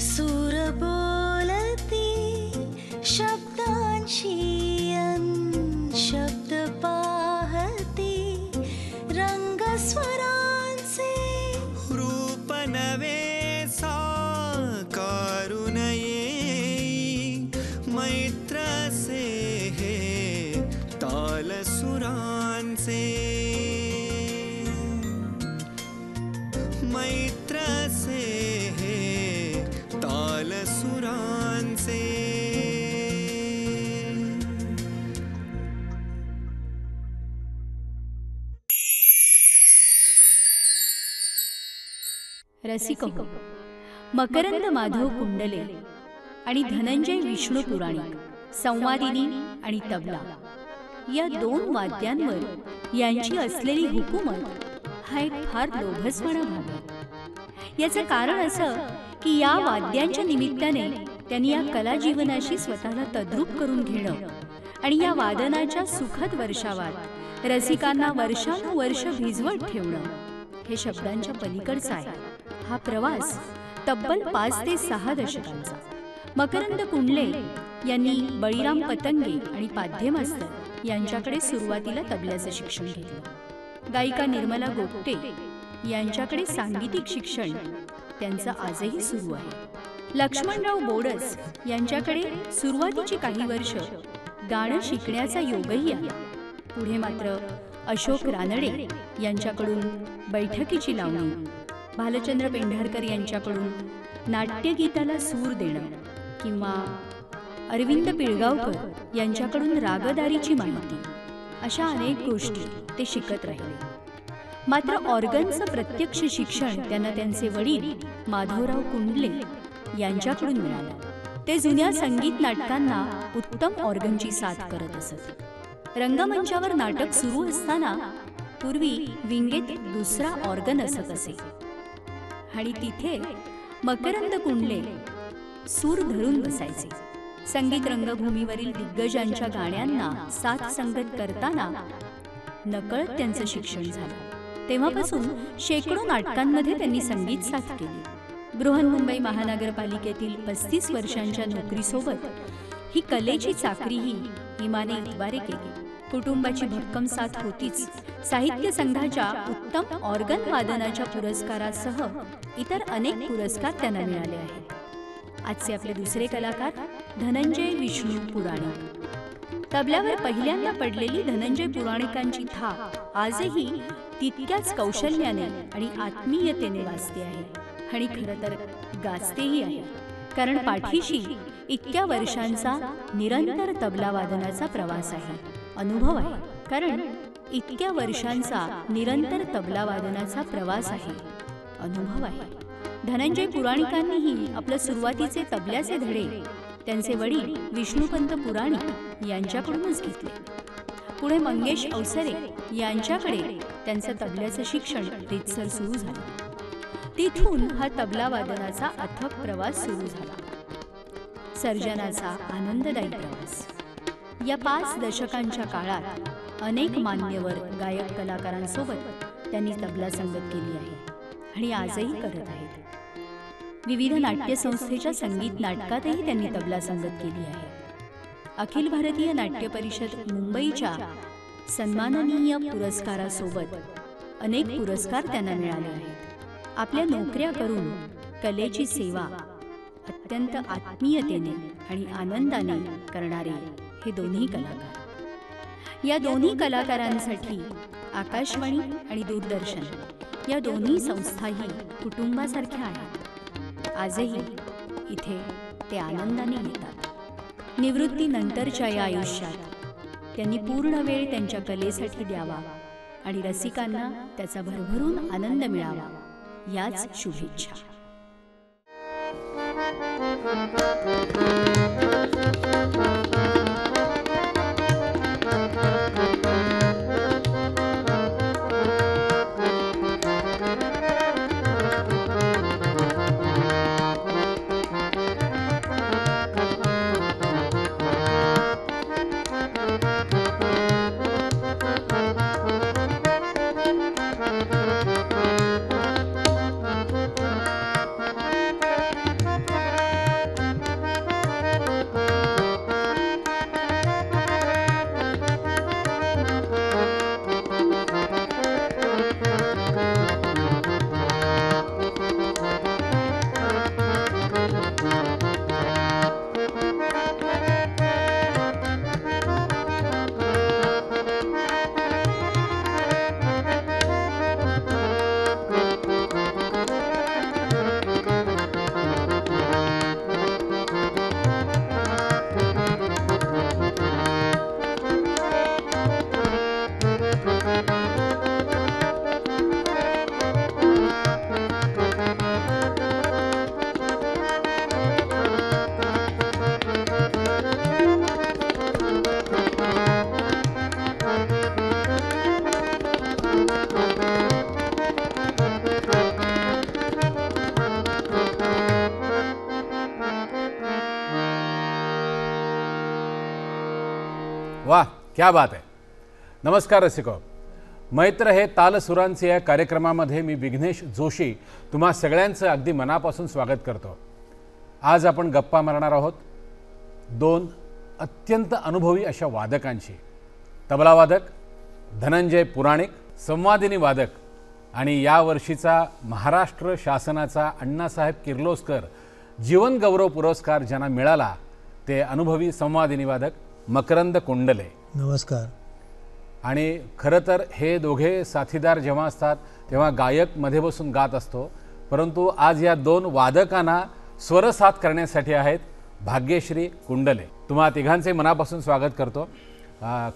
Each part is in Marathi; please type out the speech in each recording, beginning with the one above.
सूर बोलती शब्दांशी शब्द पाहती रंग स्वरांचे रूप नवे साकारू नये मैत्र से हे ताल सुरांचे मैत्र से हे ताल सुरांचे रसिक हो, मकरंद माधव कुंडले आणि धनंजय विष्णू पुराणिक संवादिनी आणि तबला या दोन वाद्यांवर यांची असलेली हुकूमत हा एक फार लोभसवाणा भाग आहे. याचं कारण असं की या वाद्यांच्या निमित्ताने त्यांनी या कला जीवनाशी स्वतःला तद्रूप करून घेणं आणि या वादनाच्या सुखद वर्षावात रसिकांना वर्षानुवर्ष भिजवत ठेवणं हे शब्दांच्या पलीकडचं आहे. हा प्रवास तब्बल 5 ते 6 दशकांचा. मकरंद कुंडले यांनी बळीराम पतंगे आणि पाध्ये मास्तर यांच्याकडे सुरुवातीला तबल्याचं शिक्षण घेतलं. गायिका निर्मला गोगटे यांच्याकडे सांगीतिक शिक्षण त्यांचं आजही सुरू आहे. लक्ष्मणराव बोडस यांच्याकडे सुरुवातीची काही वर्ष गाणं शिकण्याचा योगही आला. पुढे मात्र अशोक रानडे यांच्याकडून बैठकीची लावणी, भालचंद्र पेंढारकर यांच्याकडून नाट्यगीताला सूर देणं किंवा अरविंद पिळगावकर यांच्याकडून रागदारीची माहिती अशा अनेक गोष्टी ते शिकत राहिले. मात्र ऑर्गनचं प्रत्यक्ष शिक्षण त्यांना त्यांचे वडील माधवराव कुंडले यांच्याकडून मिळालं. ते जुन्या संगीत नाटकांना उत्तम ऑर्गनची साथ करत असत. रंगमंचावर नाटक सुरू असताना पूर्वी विंगेत दुसरा ऑर्गन असत असे आणि तिथे मकरंद कुंडले सूर धरून बसायचे. संगीत रंगभूमीवरील दिग्गजांच्या गाण्यांना साथ संगत करताना नकळत त्यांचं शिक्षण झालं. तेव्हापासून शेकडो नाटकांमध्ये त्यांनी संगीत साथ केली. बृहन्मुंबई महानगरपालिकेतील 35 वर्षांच्या नोकरीसोबत ही कलेची चाकरीही हिमाने इतबारे केली. कुटुंबाची भक्कम साथ होतीच. साहित्य संघाच्या उत्तम ऑर्गन वादनाच्या पुरस्कारासह इतर अनेक पुरस्कार त्यांना मिळाले आहेत. आजचे आपले दुसरे कलाकार धनंजय विष्णू पुराणिक. तबल्यावर पहिल्यांदा पडलेली धनंजय पुराणिकांची थाप आजही तितक्याच कौशल्याने आणि आत्मीयतेने वाजते आहे आणि खरं तर गाजतेही आहे. कारण पाठीशी इतक्या वर्षांचा निरंतर तबला वादनाचा प्रवास आहे, अनुभव आहे. कारण इतक्या वर्षांचा निरंतर तबला वादनाचा प्रवास आहे, अनुभव आहे. धनंजय पुराणिकांनीही आपले सुरुवातीचे तबल्याचे धडे त्यांचे वडील विष्णुपंत पुराणिक यांच्याकडूनच घेतले. पुढे मंगेश अवसरे यांच्याकडे त्यांचं तबल्याचं शिक्षण रीतसर सुरू झालं. तिथून हा तबला वादनाचा अथक प्रवास सुरू झाला, सर्जनाचा आनंददायी प्रवास. या 5 दशकांच्या काळात अनेक मान्यवर गायक कलाकारांसोबत त्यांनी तबला संगत केली आहे आणि आजही करत आहेत. विविध नाट्यसंस्थेच्या संगीत नाटकातही त्यांनी तबला संगत केली आहे. अखिल भारतीय नाट्य परिषद मुंबईच्या सन्माननीय पुरस्कारासोबत अनेक पुरस्कार त्यांना मिळाले आहेत. आपल्या नोकऱ्या करून कलेची सेवा अत्यंत आत्मीयतेने आणि आनंदाने करणारे हे दोन्ही कलाकार. या दोन्ही कलाकारांसाठी आकाशवाणी आणि दूरदर्शन या दोन्ही संस्थाही कुटुंबासारख्या आहेत. आजही इथे ते आनंदाने येतात. निवृत्तीनंतरच्या या आयुष्यात त्यांनी पूर्ण वेळ त्यांच्या कलेसाठी द्यावा आणि रसिकांना त्याचा भरभरून आनंद मिळावा याच शुभेच्छा. वाह, क्या बात आहे. नमस्कार रसिको. मैत्र हे तालसुरांचे या कार्यक्रमामध्ये मी विघ्नेश जोशी तुम्हा सगळ्यांचं अगदी मनापासून स्वागत करतो. आज आपण गप्पा मारणार आहोत दोन अत्यंत अनुभवी अशा वादकांशी. तबलावादक धनंजय पुराणिक, संवादिनी वादक आणि यावर्षीचा महाराष्ट्र शासनाचा अण्णासाहेब किर्लोस्कर जीवनगौरव पुरस्कार ज्यांना मिळाला ते अनुभवी संवादिनी वादक मकरंद कुंडले. नमस्कार. आणि खरं तर हे दोघे साथीदार जेव्हा असतात तेव्हा गायक मध्ये बसून गात असतो, परंतु आज या दोन वादकांना स्वरसाथ करण्यासाठी आहेत भाग्यश्री कुंडले. तुम्हा तिघांचे मनापासून स्वागत करतो.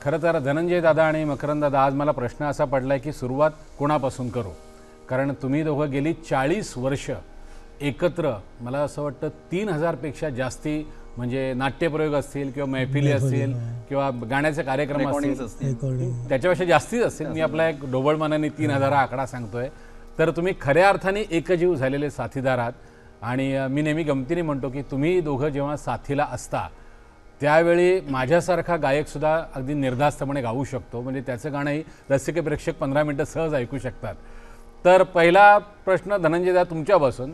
खरं तर धनंजय दादा आणि मकरंद दादा, आज मला प्रश्न असा पडला आहे की सुरुवात कोणापासून करू, कारण तुम्ही दोघं गेली 40 वर्ष एकत्र, मला असं वाटतं 3000पेक्षा जास्ती म्हणजे नाट्यप्रयोग असतील किंवा मैफिली असतील किंवा गाण्याचे कार्यक्रम असतील, त्याच्यापेक्षा जास्तीच असतील. मी आपला एक ढोबळमानाने 3000 हा आकडा सांगतोय. तर तुम्ही खऱ्या अर्थाने एकजीव झालेले साथीदार आहात. आणि मी नेहमी गमतीने म्हणतो की तुम्ही दोघं जेव्हा साथीला असता त्यावेळी माझ्यासारखा गायकसुद्धा अगदी निर्धास्तपणे गाऊ शकतो, म्हणजे त्याचं गाणंही रसिक प्रेक्षक 15 मिनटं सहज ऐकू शकतात. तर पहिला प्रश्न धनंजयदा तुमच्यापासून,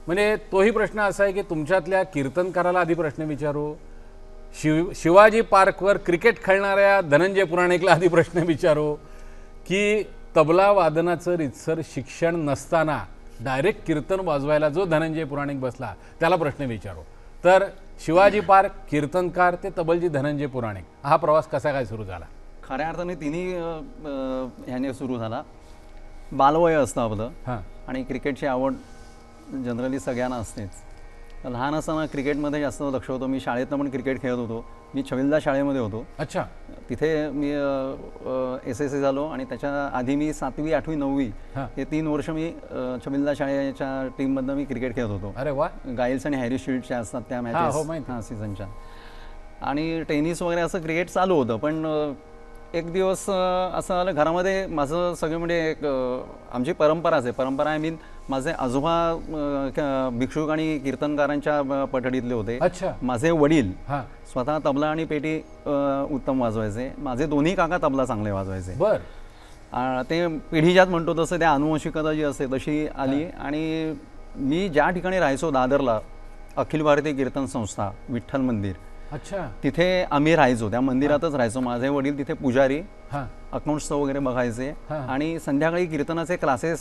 म्हणजे तोही प्रश्न असा आहे की तुमच्यातल्या कीर्तनकाराला आधी प्रश्न विचारू, शिवाजी पार्कवर क्रिकेट खेळणाऱ्या धनंजय पुराणिकला आधी प्रश्न विचारू, की तबला वादनाचं रितसर शिक्षण नसताना डायरेक्ट कीर्तन वाजवायला जो धनंजय पुराणिक बसला त्याला प्रश्न विचारू. तर शिवाजी पार्क, कीर्तनकार ते तबलजी धनंजय पुराणिक, हा प्रवास कसा काय सुरू झाला? खऱ्या अर्थाने तिन्ही ह्याने सुरू झाला. बालवय असतं आपलं. हां. आणि क्रिकेटची आवड जनरली सगळ्यांना असतेच. लहान असताना क्रिकेटमध्ये जास्त लक्ष होतं. मी शाळेतनं पण क्रिकेट खेळत होतो. मी छबिलदा शाळेमध्ये होतो. अच्छा. तिथे मी SSC झालो आणि त्याच्या आधी मी 7वी 8वी 9वी हे 3 वर्ष मी छबिलदा शाळेच्या टीममधनं मी क्रिकेट खेळत होतो. अरे वा. गाईल्स आणि हॅरी शील्डच्या असतात त्या मॅचेस सीझनच्या. आणि टेनिस वगैरे असं क्रिकेट चालू होतं. पण एक दिवस असं आलं घरामध्ये, माझं सगळं म्हणजे एक आमची परंपराच आहे. परंपरा आय मीन माझे आजोबा भिक्षुक आणि कीर्तनकारांच्या पठडीतले होते. अच्छा. माझे वडील स्वतः तबला आणि पेटी उत्तम वाजवायचे. माझे दोन्ही काका तबला चांगले वाजवायचे. बर. ते पिढीजात म्हणतो तसं त्या अनुवंशिकता जी असते तशी आली. आणि मी ज्या ठिकाणी राहायचो दादरला, अखिल भारतीय कीर्तन संस्था विठ्ठल मंदिर, अच्छा, तिथे आम्ही राहायचो. त्या मंदिरातच राहायचो. माझे वडील तिथे पुजारी, अकाउंट्स वगैरे बघायचे. आणि संध्याकाळी कीर्तनाचे क्लासेस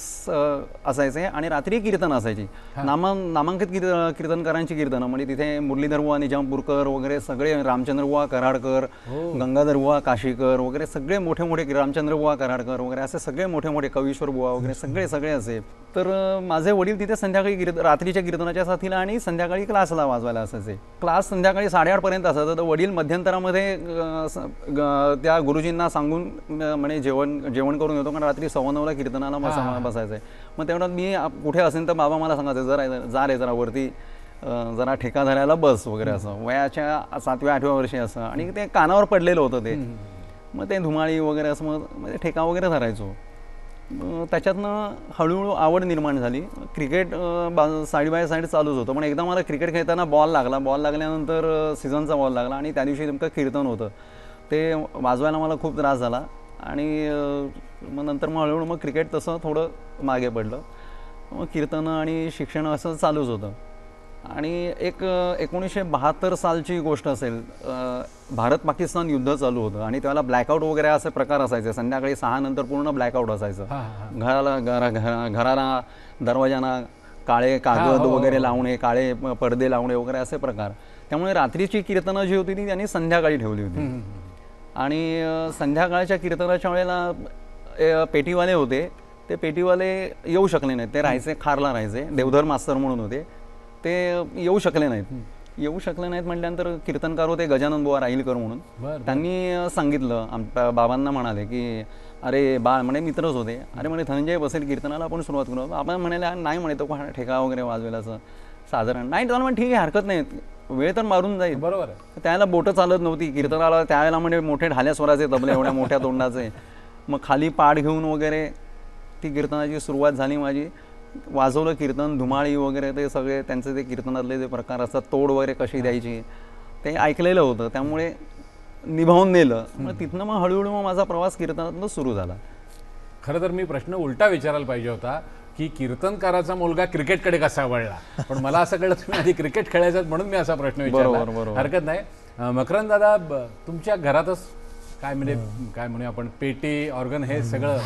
असायचे आणि रात्री कीर्तन असायची. नामांकित कीर्तनकारांची कीर्तनं, म्हणजे तिथे मुरलीधर बुवा निजामपूरकर वगैरे सगळे, रामचंद्र बुवा कराडकर, गंगाधर बुवा काशीकर वगैरे सगळे मोठे मोठे, रामचंद्र बुवा कराडकर वगैरे असे सगळे मोठे मोठे, कवीश्वर बुवा वगैरे सगळे असे. तर माझे वडील तिथे संध्याकाळी रात्रीच्या कीर्तनाच्या साथीला आणि संध्याकाळी क्लासला वाजवायला असायचे. क्लास संध्याकाळी 8:30 पर्यंत असायचा. तर वडील मध्यंतरामध्ये त्या गुरुजींना सांगून म्हणे जेवण करून येतो, कारण रात्री 9:15ला कीर्तनाला बसायचं आहे. मग तेवढ्यात मी कुठे असेल तर बाबा मला सांगायचं जरा वरती जरा ठेका धरायला बस वगैरे, असं वयाच्या 7व्या 8व्या वर्षी असं. आणि ते कानावर पडलेलं होतं ते. मग ते धुमाळी वगैरे असं मग ठेका वगैरे धरायचो. त्याच्यातनं हळूहळू आवड निर्माण झाली. क्रिकेट साईड बाय साईड चालूच होतं. पण एकदा मला क्रिकेट खेळताना बॉल लागल्यानंतर सीझनचा बॉल लागला आणि त्या दिवशी नेमकं कीर्तन होतं. ते वाजवायला मला खूप त्रास झाला. आणि मग नंतर हळूहळू मग क्रिकेट तसं थोडं मागे पडलं. मग कीर्तनं आणि शिक्षण असं चालूच होतं. आणि एक 1972 सालची गोष्ट असेल, भारत पाकिस्तान युद्ध चालू होतं आणि त्यावेळेला ब्लॅकआउट वगैरे असे प्रकार असायचे. संध्याकाळी 6 नंतर पूर्ण ब्लॅकआउट असायचं. घराला दरवाजांना काळे कागद वगैरे लावणे, काळे पडदे लावणे वगैरे असे प्रकार. त्यामुळे रात्रीची कीर्तनं जी होती ती त्यांनी संध्याकाळी ठेवली होती. आणि संध्याकाळच्या कीर्तनाच्या वेळेला पेटीवाले होते, ते पेटीवाले येऊ शकले नाहीत. ते राहायचे खारला राहायचे, देवधर मास्तर म्हणून होते. ते येऊ शकले नाहीत म्हटल्यानंतर कीर्तनकार होते गजानन बुवा राहीलकर म्हणून. त्यांनी सांगितलं, आमच्या बाबांना म्हणाले की अरे बाळ, म्हणे मित्रच होते, अरे म्हणे धनंजय बसेल कीर्तनाला, आपण सुरुवात करू. आपण म्हणाले नाही म्हणे, तो ठेका वगैरे वाजवेल असं साधारण नाही. त्याला म्हणे ठीक आहे, हरकत नाही, वेळ तर मारून जाईल. बरोबर. त्याला बोटं चालत नव्हती कीर्तनाला. त्यावेळेला म्हणजे मोठे ढाल्या स्वराचे तबले, एवढ्या मोठ्या तोंडाचे. मग खाली पाठ घेऊन वगैरे ती कीर्तनाची सुरुवात झाली माझी. वाजवलं कीर्तन, धुमाळी वगैरे ते सगळे त्यांचे ते कीर्तनातले जे प्रकार असतात, तोड वगैरे कशी द्यायची ते ऐकलेलं होतं. त्यामुळे निभावून नेलं. मग तिथनं मग हळूहळू मग माझा प्रवास कीर्तनातनं सुरू झाला. खरं तर मी प्रश्न उलटा विचारायला पाहिजे होता की कीर्तनकाराचा मुलगा क्रिकेटकडे कसा वळला, पण मला असं कळलं तुम्ही आधी क्रिकेट खेळायचं म्हणून मी असा प्रश्न विचारला. हरकत नाही. मकरंद दादा, तुमच्या घरातच काय म्हणजे काय म्हणूया आपण पेटी ऑर्गन हे सगळं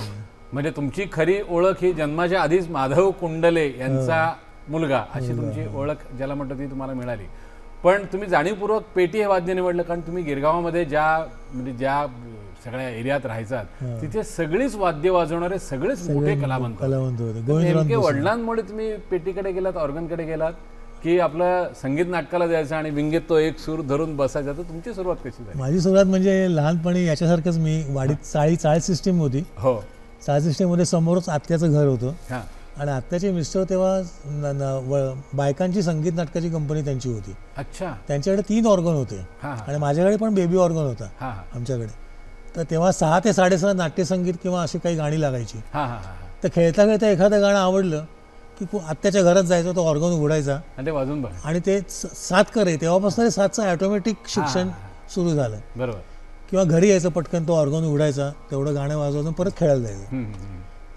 म्हणजे तुमची खरी ओळख ही जन्माच्या आधीच माधव कुंडले यांचा मुलगा अशी तुमची ओळख ज्याला म्हणतो ती तुम्हाला मिळाली. पण तुम्ही जाणीवपूर्वक पेटी हे वाद्य निवडलं कारण तुम्ही गिरगावामध्ये ज्या सगळ्या एरियात राहायचात तिथे सगळीच वाद्य वाजवणारे सगळेच मोठे कलावंत होते. वडिलांमुळे तुम्ही पेटीकडे गेलात, ऑर्गनकडे गेलात की आपलं संगीत नाटकाला जायचं आणि विंगेत तो एक सूर धरून बसायचा? तर तुमची सुरुवात कशी झाली? माझी सुरुवात म्हणजे लहानपणी याच्यासारखंच मी वाडीत चाळ सिस्टीम होती. हो, चाळ सिस्टीममध्ये समोरच आत्याचं घर होतं आणि आत्याचे मिस्टर तेव्हा बायकांची संगीत नाटकाची कंपनी त्यांची होती. अच्छा. त्यांच्याकडे 3 ऑर्गन होते आणि माझ्याकडे पण बेबी ऑर्गन होता आमच्याकडे. तर तेव्हा 6 ते 6:30 नाट्यसंगीत किंवा अशी काही गाणी लागायची. तर खेळता खेळता एखादं गाणं आवडलं की आत्याच्या घरात जायचं, तो ऑर्गन उघडायचा आणि ते 7 करे तेव्हापासून 7चं ऑटोमॅटिक शिक्षण सुरू झालं. बरोबर. किंवा घरी यायचं पटकन, तो ऑर्गन उघडायचा, तेवढं गाणं वाजवायचं, परत खेळायला जायचं.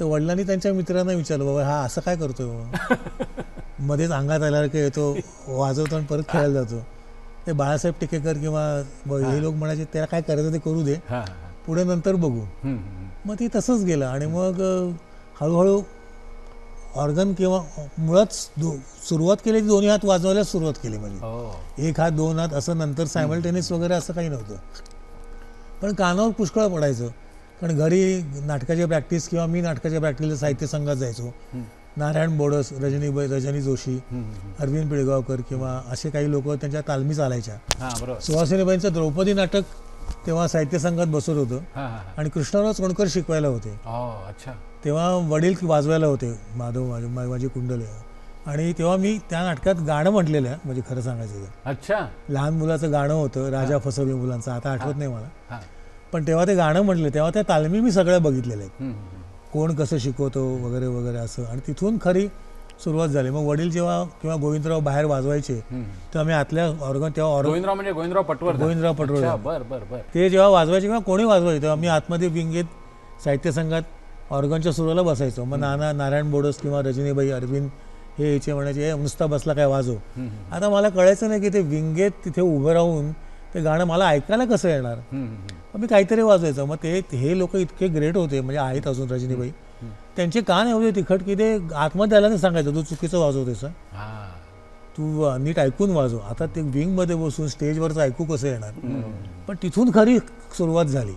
तर वडिलांनी त्यांच्या मित्रांना विचारलं, बाबा हा असं काय करतोय बाबा, मध्येच अंगात आल्यावर काही येतो, वाजवतो आणि परत खेळायला जातो. ते बाळासाहेब टिकेकर किंवा हे लोक म्हणायचे त्याला काय करायचं ते करू दे, पुढे नंतर बघू. मग ती तसंच गेलं आणि मग हळूहळू ऑर्गन किंवा मुळात सुरुवात केली, दोन्ही हात वाजवायला सुरुवात केली म्हणजे 1 हात 2 हात असं. नंतर सायमल्टेनियस वगैरे असं काही नव्हतं, पण कानावर पुष्कळ पडायचं. कारण घरी नाटकाची प्रॅक्टिस किंवा मी नाटकाच्या प्रॅक्टिसला साहित्य संघात जायचो. नारायण बोडस, रजनी जोशी, अरविंद पिळगावकर किंवा असे काही लोक त्यांच्या तालमी चालायच्या. सुहासिनीबाईंचं द्रौपदी नाटक तेव्हा साहित्य संघात बसत होतं आणि कृष्णराव चोणकर शिकवायला होते. तेव्हा वडील वाजवायला होते, माधव माझे कुंडले. आणि तेव्हा मी त्या नाटकात गाणं म्हटलेलं आहे, म्हणजे खरं सांगायचं तर. अच्छा. लहान मुलाचं गाणं होतं, राजा फसवे मुलांचं, आता आठवत नाही मला. पण तेव्हा ते गाणं म्हटलं, तेव्हा त्या तालमी मी सगळ्या बघितलेल्या आहेत, कोण कसं शिकवतो वगैरे वगैरे असं. आणि तिथून खरी सुरुवात झाली. मग वडील जेव्हा किंवा गोविंदराव बाहेर वाजवायचे तेव्हा मी आतल्या ऑर्गन, तेव्हा गोविंदराव पटवर्धन ते जेव्हा वाजवायचे किंवा कोणी वाजवायचे तेव्हा मी आतमध्ये विंगेत साहित्य संघात ऑर्गनच्या सुराला बसायचो. मग नारायण बोडस किंवा रजनीबाई, अरविंद हे याचे म्हणायचे नुसता बसला काय वाजव. आता मला कळायचं नाही की ते विंगेत तिथे उभं राहून ते गाणं मला ऐकायला कसं येणार. मग मी काहीतरी वाजवायचं. मग हे लोक इतके ग्रेट होते, म्हणजे आहेत अजून रजनीबाई, त्यांचे कान एवढे तिखट की ते आतमध्ये आल्याने सांगायचं तू चुकीचं वाजवतेस, तू नीट ऐकून वाजव. आता ते विंगमध्ये बसून स्टेजवरचं ऐकू कसं येणार. पण तिथून खरी सुरुवात झाली,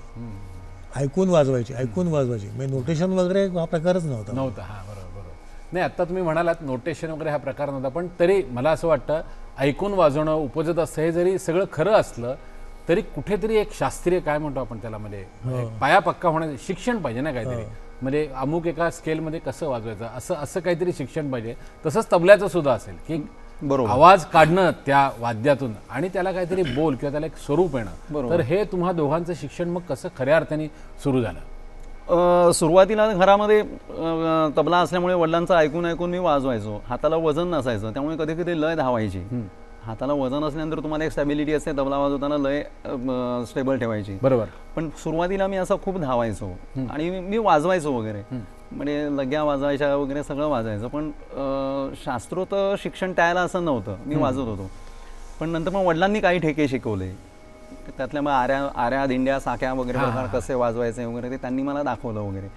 ऐकून वाजवायची. म्हणजे नोटेशन वगैरे हा प्रकारच नव्हता. बरोबर. नाही, आता तुम्ही म्हणालात नोटेशन वगैरे हा प्रकार नव्हता, पण तरी मला असं वाटतं ऐकून वाजवणं उपजत असतं. हे जरी सगळं खरं असलं तरी कुठेतरी एक शास्त्रीय काय म्हणतो आपण त्याला, म्हणजे पाया पक्का होण्याचं शिक्षण पाहिजे ना काहीतरी. म्हणजे अमुक एका स्केलमध्ये कसं वाजवायचं असं काहीतरी शिक्षण पाहिजे. तसंच तबल्याचं सुद्धा असेल की आवाज काढणं त्या वाद्यातून आणि त्याला काहीतरी बोल किंवा त्याला एक स्वरूप येणं. तर हे तुम्हा दोघांचं शिक्षण मग कसं खऱ्या अर्थाने सुरू झालं? सुरुवातीला घरामध्ये तबला असल्यामुळे वडिलांचं ऐकून मी वाजवायचो. हाताला वजन नसायचं, त्यामुळे कधी कधी लय धावायची. हाताला वजन असल्यानंतर तुम्हाला एक स्टॅबिलिटी असते, तबला वाजवताना लय स्टेबल ठेवायची. बरोबर. पण सुरुवातीला मी असं खूप धावायचो आणि मी वाजवायचो वगैरे, म्हणजे लग्या वाजवायच्या वगैरे सगळं वाजायचं. पण शास्त्रोक्त शिक्षण त्याला असं नव्हतं, मी वाजवत होतो. पण नंतर मग वडिलांनी काही ठेके शिकवले, त्यातल्या मग आऱ्या दिंड्या साक्या वगैरे प्रकार कसे वाजवायचे वगैरे ते त्यांनी मला दाखवलं वगैरे.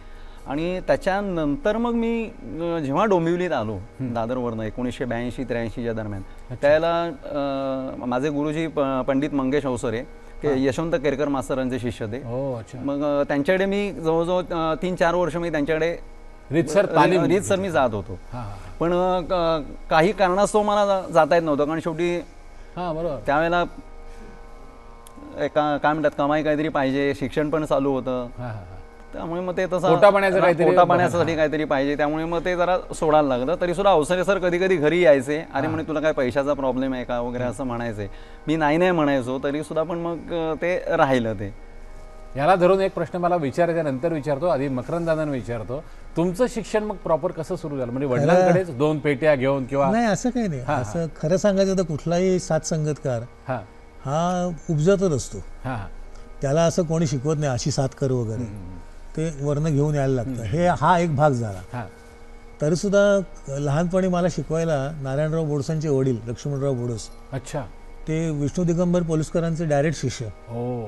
आणि त्याच्यानंतर मग मी जेव्हा डोंबिवलीत आलो दादरवरनं 1982-83 दरम्यान, त्याला माझे गुरुजी पंडित मंगेश अवसरे ते यशवंत केरकर मास्तरांचे शिष्य ते. मग त्यांच्याकडे मी जवळजवळ 3-4 वर्ष मी त्यांच्याकडे रीतसर मी जात होतो. पण काही कारणास्तव मला जाता येत नव्हतं, कारण शेवटी त्यावेळेला काय म्हणतात कमाई काहीतरी पाहिजे, शिक्षण पण चालू होतं, त्यामुळे मग ते तसं पोटा पाण्यासाठी काहीतरी पाहिजे, त्यामुळे मग ते जरा सोडायला लागलं. तरी सुद्धा अवसरे सर कधी कधी घरी यायचे, अरे म्हणे तुला काय पैशाचा प्रॉब्लेम आहे का वगैरे असं म्हणायचे. मी नाही म्हणायचो तरी सुद्धा, पण मग ते राहिलं. ते याला धरून एक प्रश्न मला विचारायच्या नंतर विचारतो, आधी मकरंद दादांना विचारतो, तुमचं शिक्षण मग प्रॉपर कसं सुरू झालं? म्हणजे वडिलांकडेच 2 पेट्या घेऊन किंवा? नाही, असं काही नाही. असं खरं सांगायचं तर कुठलाही साथ संगतकार हा उपजतच असतो. त्याला असं कोणी शिकवत नाही अशी साथ कर वगैरे, ते वरनं घेऊन यायला लागतं. हा एक भाग झाला. हां तरीसुद्धा लहानपणी मला शिकवायला नारायणराव बोडसांचे वडील लक्ष्मणराव बोडस, अच्छा, ते विष्णू दिगंबर पोलिसकरांचे डायरेक्ट शिष्य, हो,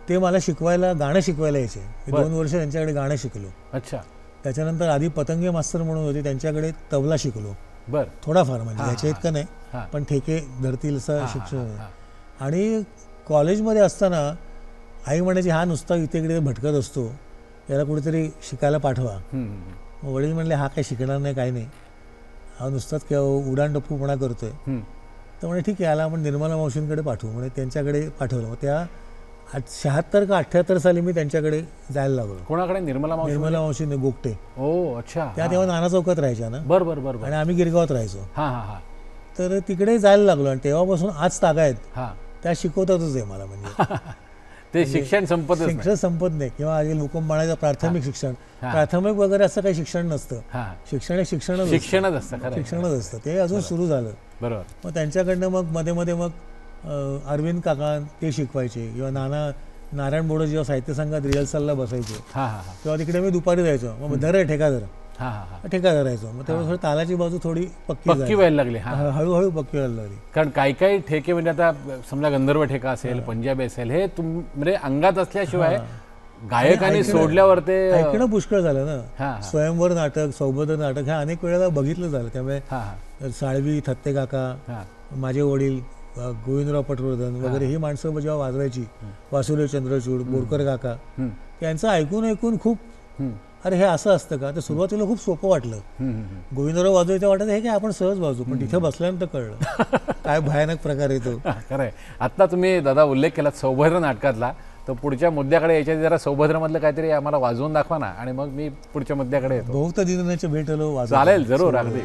ते मला शिकवायला गाणं शिकवायला यायचे. मी बरं. 2 वर्ष त्यांच्याकडे गाणं शिकलो. अच्छा, त्याच्यानंतर आधी पतंगे मास्तर म्हणून होते, त्यांच्याकडे तबला शिकलो बर, थोडाफार, म्हणजे याच्या इतकं नाही हां. पण ठेके धरतील असं हां, शिक्षण हां, होतं. हां. आणि कॉलेजमध्ये असताना आई म्हणायची हा नुसता इथे इकडे भटकत असतो, याला कुठेतरी शिकायला पाठवा. मग वडील म्हणले हा काही शिकणार नाही, काही नाही, हा नुसताच किंवा उडाणटप्पूपणा करतोय. तर म्हणे ठीक आहे, याला आपण निर्मला मावशींकडे पाठवू. म्हणजे त्यांच्याकडे पाठवलं. मग त्या 76 का 78 साली मी त्यांच्याकडे जायला लागलो. कोणाकडे? निर्मला मावशी? निर्मला मावशीने गोगटे, ओ अच्छा, त्या तेव्हा नाना चौकात राहायच्या ना, बर बर बर बर, आणि आम्ही गिरगावात राहायचो. हां हां हां तर तिकडे जायला लागलो आणि तेव्हापासून आज तागा आहेत हां. त्या शिकवतातच आहे मला. म्हणजे ते शिक्षण संपतच नाही. शिक्षण संपत नाही. किंवा आधी लोक म्हणायचं प्राथमिक शिक्षण, प्राथमिक वगैरे असं काही शिक्षण नसतं. हां, शिक्षण हे शिक्षणच शिक्षणच असतं, खरं आहे. शिक्षणच असतं. ते अजून सुरू झालं. बरोबर. मग त्यांच्याकडनं मग मध्ये मध्ये मग अरविंद काका ते शिकवायचे, किंवा नारायण बोडे जेव्हा साहित्य संघात रिहर्सलला बसायचे हां हां हां तेव्हा तिकडे मी दुपारी जायचो. मग धर ठेका धर, हां हां हां, ठेका धरायचो. मग तेव्हा थोडी तालाची बाजू थोडी पक्की पक्की व्हायला लागली. हां, हळूहळू पक्की व्हायला लागली. कारण काही काही ठेके म्हणजे आता समजा गंधर्व ठेका असेल, पंजाबी असेल, हे म्हणजे अंगात असल्याशिवाय गायकांनी सोडल्यावर ते ऐकणं पुष्कळ झालं ना. हां, स्वयंवर नाटक, सौभद्र नाटक हे अनेक वेळेला बघितलं झालं. त्यामुळे हां हां साळवी, थत्ते काका, हां माझे वडील, गोविंदराव पटवर्धन वगैरे ही माणसं जेव्हा वाजवायची, वासुदेव चंद्रचूड, बोरकर काका, यांचं ऐकून ऐकून खूप अरे हे असं असतं का. तर सुरुवातीला खूप सोपं वाटलं. गोविंदराव वाजवायचं वाटत हे काय आपण सहज वाजू, पण तिथे बसल्यानंतर कळलं काय भयानक प्रकार येतो. खरं आहे. आत्ता तुम्ही दादा उल्लेख केला सौभद्र नाटकातला, तर पुढच्या मुद्द्याकडे याच्या जरा सौभद्रमधलं काहीतरी आम्हाला वाजवून दाखवा ना, आणि मग मी पुढच्या मुद्द्याकडे येतो. बहुत दिनाच्या भेटलो वाजव. चालेल, जरूर, अगदी.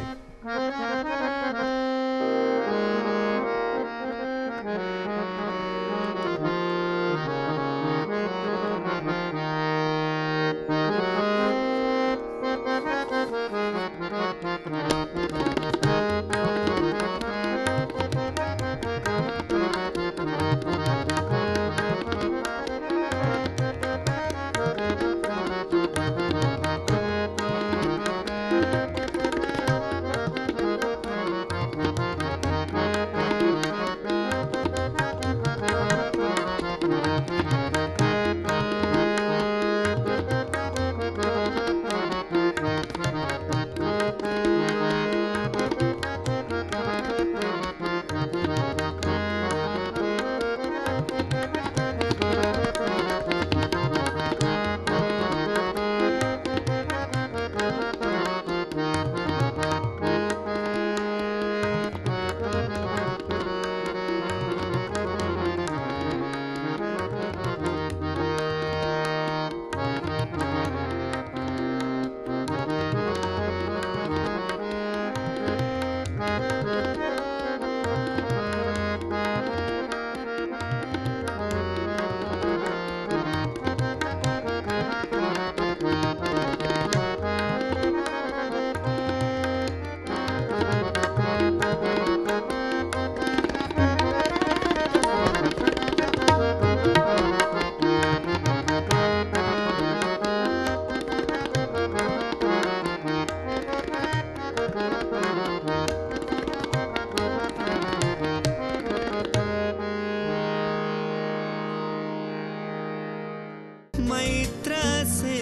मैत्रसे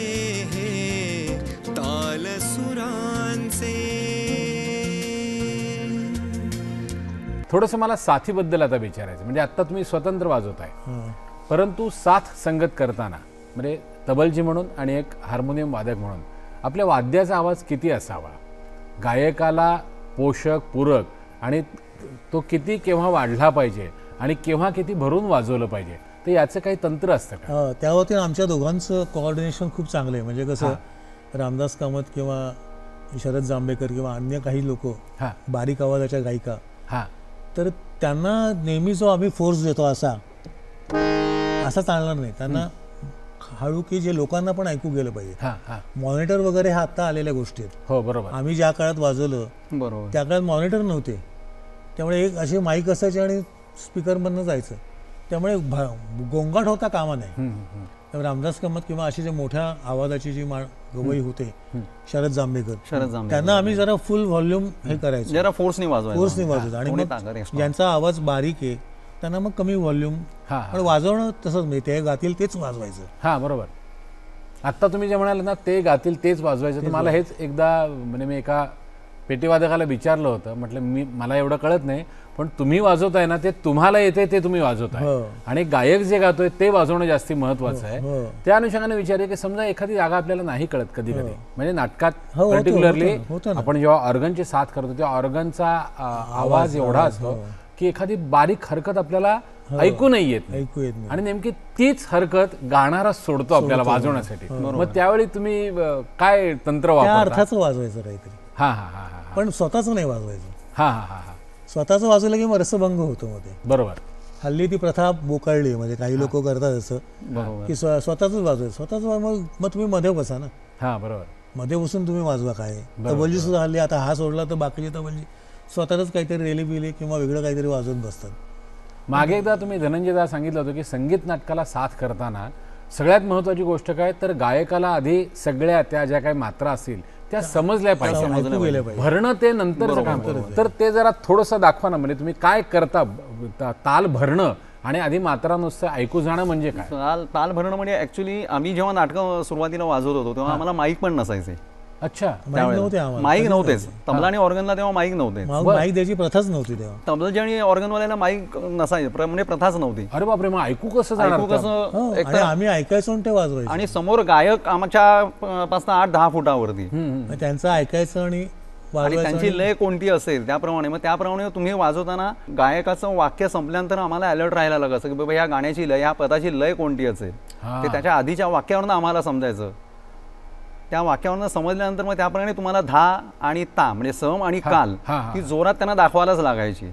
हे ताल सुरांचे. थोडंसं मला साथीबद्दल आता विचारायचं. म्हणजे आत्ता तुम्ही स्वतंत्र वाजवताय, परंतु साथ संगत करताना म्हणजे तबलजी म्हणून आणि एक हार्मोनियम वादक म्हणून आपल्या वाद्याचा आवाज किती असावा, गायकाला पोषक, पूरक, आणि तो किती केव्हा वाढला पाहिजे आणि केव्हा किती भरून वाजवलं पाहिजे, तर याचं काही तंत्र असतं का? त्यावरती आमच्या दोघांचं कोऑर्डिनेशन खूप चांगलं आहे. म्हणजे कसं रामदास कामत किंवा शरद जांभेकर किंवा अन्य काही लोक बारीक आवाजाच्या गायिका, तर त्यांना नेहमी जो आम्ही फोर्स देतो असा चालणार नाही. त्यांना हळू की जे लोकांना पण ऐकू गेलं पाहिजे. मॉनिटर वगैरे हा आता आलेल्या गोष्टी आहेत. हो, बरोबर. आम्ही ज्या काळात वाजवलं बरोबर, त्या काळात मॉनिटर नव्हते, त्यामुळे एक असे माईक असायचे आणि स्पीकरमधनं जायचं. त्यामुळे गोंगाट होता कामा नाही. त्यामुळे रामदास कामत किंवा अशी जे मोठ्या आवाजाची जी गवई होते शरद जांभेकर, त्यांना आम्ही जरा फुल व्हॉल्यूम हे करायचो, जरा फोर्सनी वाजवायचं. आणि मग ज्यांचा आवाज बारीक आहे त्यांना मग कमी व्हॉल्यूम. पण वाजवणं तसंच नाही, ते गातील तेच वाजवायचं. हां बरोबर. आत्ता तुम्ही जे म्हणाले ना ते गातील तेच वाजवायचं, तुम्हाला हेच एकदा म्हणजे मी एका पेटीवादकाला विचारलं होतं, म्हटलं मला एवढं कळत नाही पण तुम्ही वाजवताय ना ते तुम्हाला येते ते तुम्ही वाजवताय, आणि गायक जे गातोय ते वाजवणं जास्ती महत्वाचं आहे. त्या अनुषंगाने विचारले की समजा एखादी जागा आपल्याला नाही कळत कधी कधी, म्हणजे नाटकात पर्टिक्युलरली आपण जेव्हा ऑर्गनची साथ करतो तेव्हा ऑर्गनचा आवाज एवढा असतो की एखादी बारीक हरकत आपल्याला ऐकू नाही येत, आणि नेमकी तीच हरकत गाणारा सोडतो आपल्याला वाजवण्यासाठी. मग त्यावेळी तुम्ही काय तंत्र वापरता? अर्थाचं वाजवायचं काहीतरी. हा हा हा हा. पण स्वतःच नाही वाजवायचं. हा हा हा हा. स्वतःच वाजवलं की मग रसभंग होतो मध्ये. बरोबर. हल्ली ती प्रथा बोकाळली, म्हणजे काही लोक करतात असं की स्वतःच वाजवायचं. स्वतःच मग तुम्ही मध्ये बसा ना. हा बरोबर. मध्ये बसून तुम्ही वाजवा. काय तबलजी सुद्धा हल्ली आता हा सोडला तर बाकीची तबलजी स्वतःच काहीतरी रेली बिले किंवा वेगळं काहीतरी वाजवत बसतात. मागे एकदा तुम्ही धनंजयदा सांगितलं होतं की संगीत नाटकाला साथ करताना सगळ्यात महत्वाची गोष्ट काय तर गायकाला आधी सगळ्या त्या ज्या काही मात्रा असतील त्या समजल्या पाहिजे, भरणं ते नंतरचं काम. तर ते जरा थोडंसं दाखवा ना, म्हणजे तुम्ही काय करता ताल भरणं आणि आधी मात्रा नुसतं ऐकू जाणं म्हणजे काय? ताल भरणं म्हणजे ऍक्च्युली आम्ही जेव्हा नाटकं सुरुवातीला वाजवत होतो तेव्हा आम्हाला माईक पण नसायचे. अच्छा. माईक नव्हतेच. तबला आणि ऑर्गनला तेव्हा माईक नव्हते, माईक द्यायची प्रथाच नव्हती तेव्हा. तबला आणि ऑर्गनवाल्याला माईक नसायचं, म्हणजे प्रथाच नव्हती. अरे बापरे. मग ऐकू कसं जाणार? कसं आम्ही ऐकायचो आणि ते वाजवायचं, आणि समोर गायक आमच्या पासून 8-10 फुटावरती त्यांचं ऐकायचं आणि त्यांची लय कोणती असेल त्याप्रमाणे. मग त्याप्रमाणे तुम्ही वाजवताना गायकाचं वाक्य संपल्यानंतर आम्हाला अलर्ट राहायला लागायचं की बाबा ह्या गाण्याची लय, ह्या पदाची लय कोणती असेल ते त्याच्या आधीच्या वाक्यावरून आम्हाला समजायचं. त्या वाक्यावरून समजल्यानंतर मग त्याप्रमाणे तुम्हाला धा आणि ता म्हणजे सम आणि काल ती जोरात त्यांना दाखवायलाच लागायची.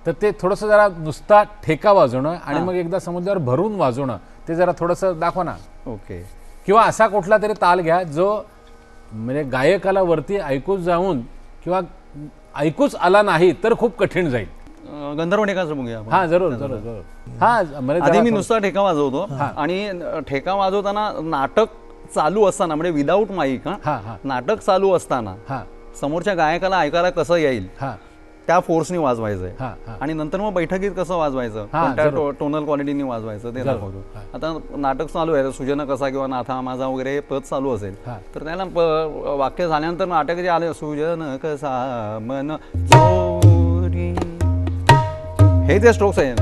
तर ते थोडंसं जरा नुसता ठेका वाजवणं आणि मग एकदा समजल्यावर भरून वाजवणं ते जरा थोडंसं दाखवा ना. ओके. किंवा असा कुठला तरी ताल घ्या जो म्हणजे गायकाला वरती ऐकूच जाऊन किंवा ऐकूच आला नाही तर खूप कठीण जाईल. गंधर्व ठेकाचं बघूया. हा जरूर जरूर जरूर. हा आधी मी नुसता ठेका वाजवतो, आणि ठेका वाजवताना नाटक चालू असताना म्हणजे विदाऊट माईक, नाटक चालू असताना समोरच्या गायकाला ऐकायला कसं येईल त्या फोर्सनी वाजवायचंय, आणि नंतर मग बैठकीत कसं वाजवायचं, कोणत्या टोनल क्वालिटीनी वाजवायचं ते दाखवतो. आता नाटक चालू आहे, सुजन कसा किंवा नाथा माझा वगैरे पद चालू असेल तर त्याला वाक्य झाल्यानंतर नाटक जे आले सुजन कसा मन हे जे स्ट्रोक्स आहेत,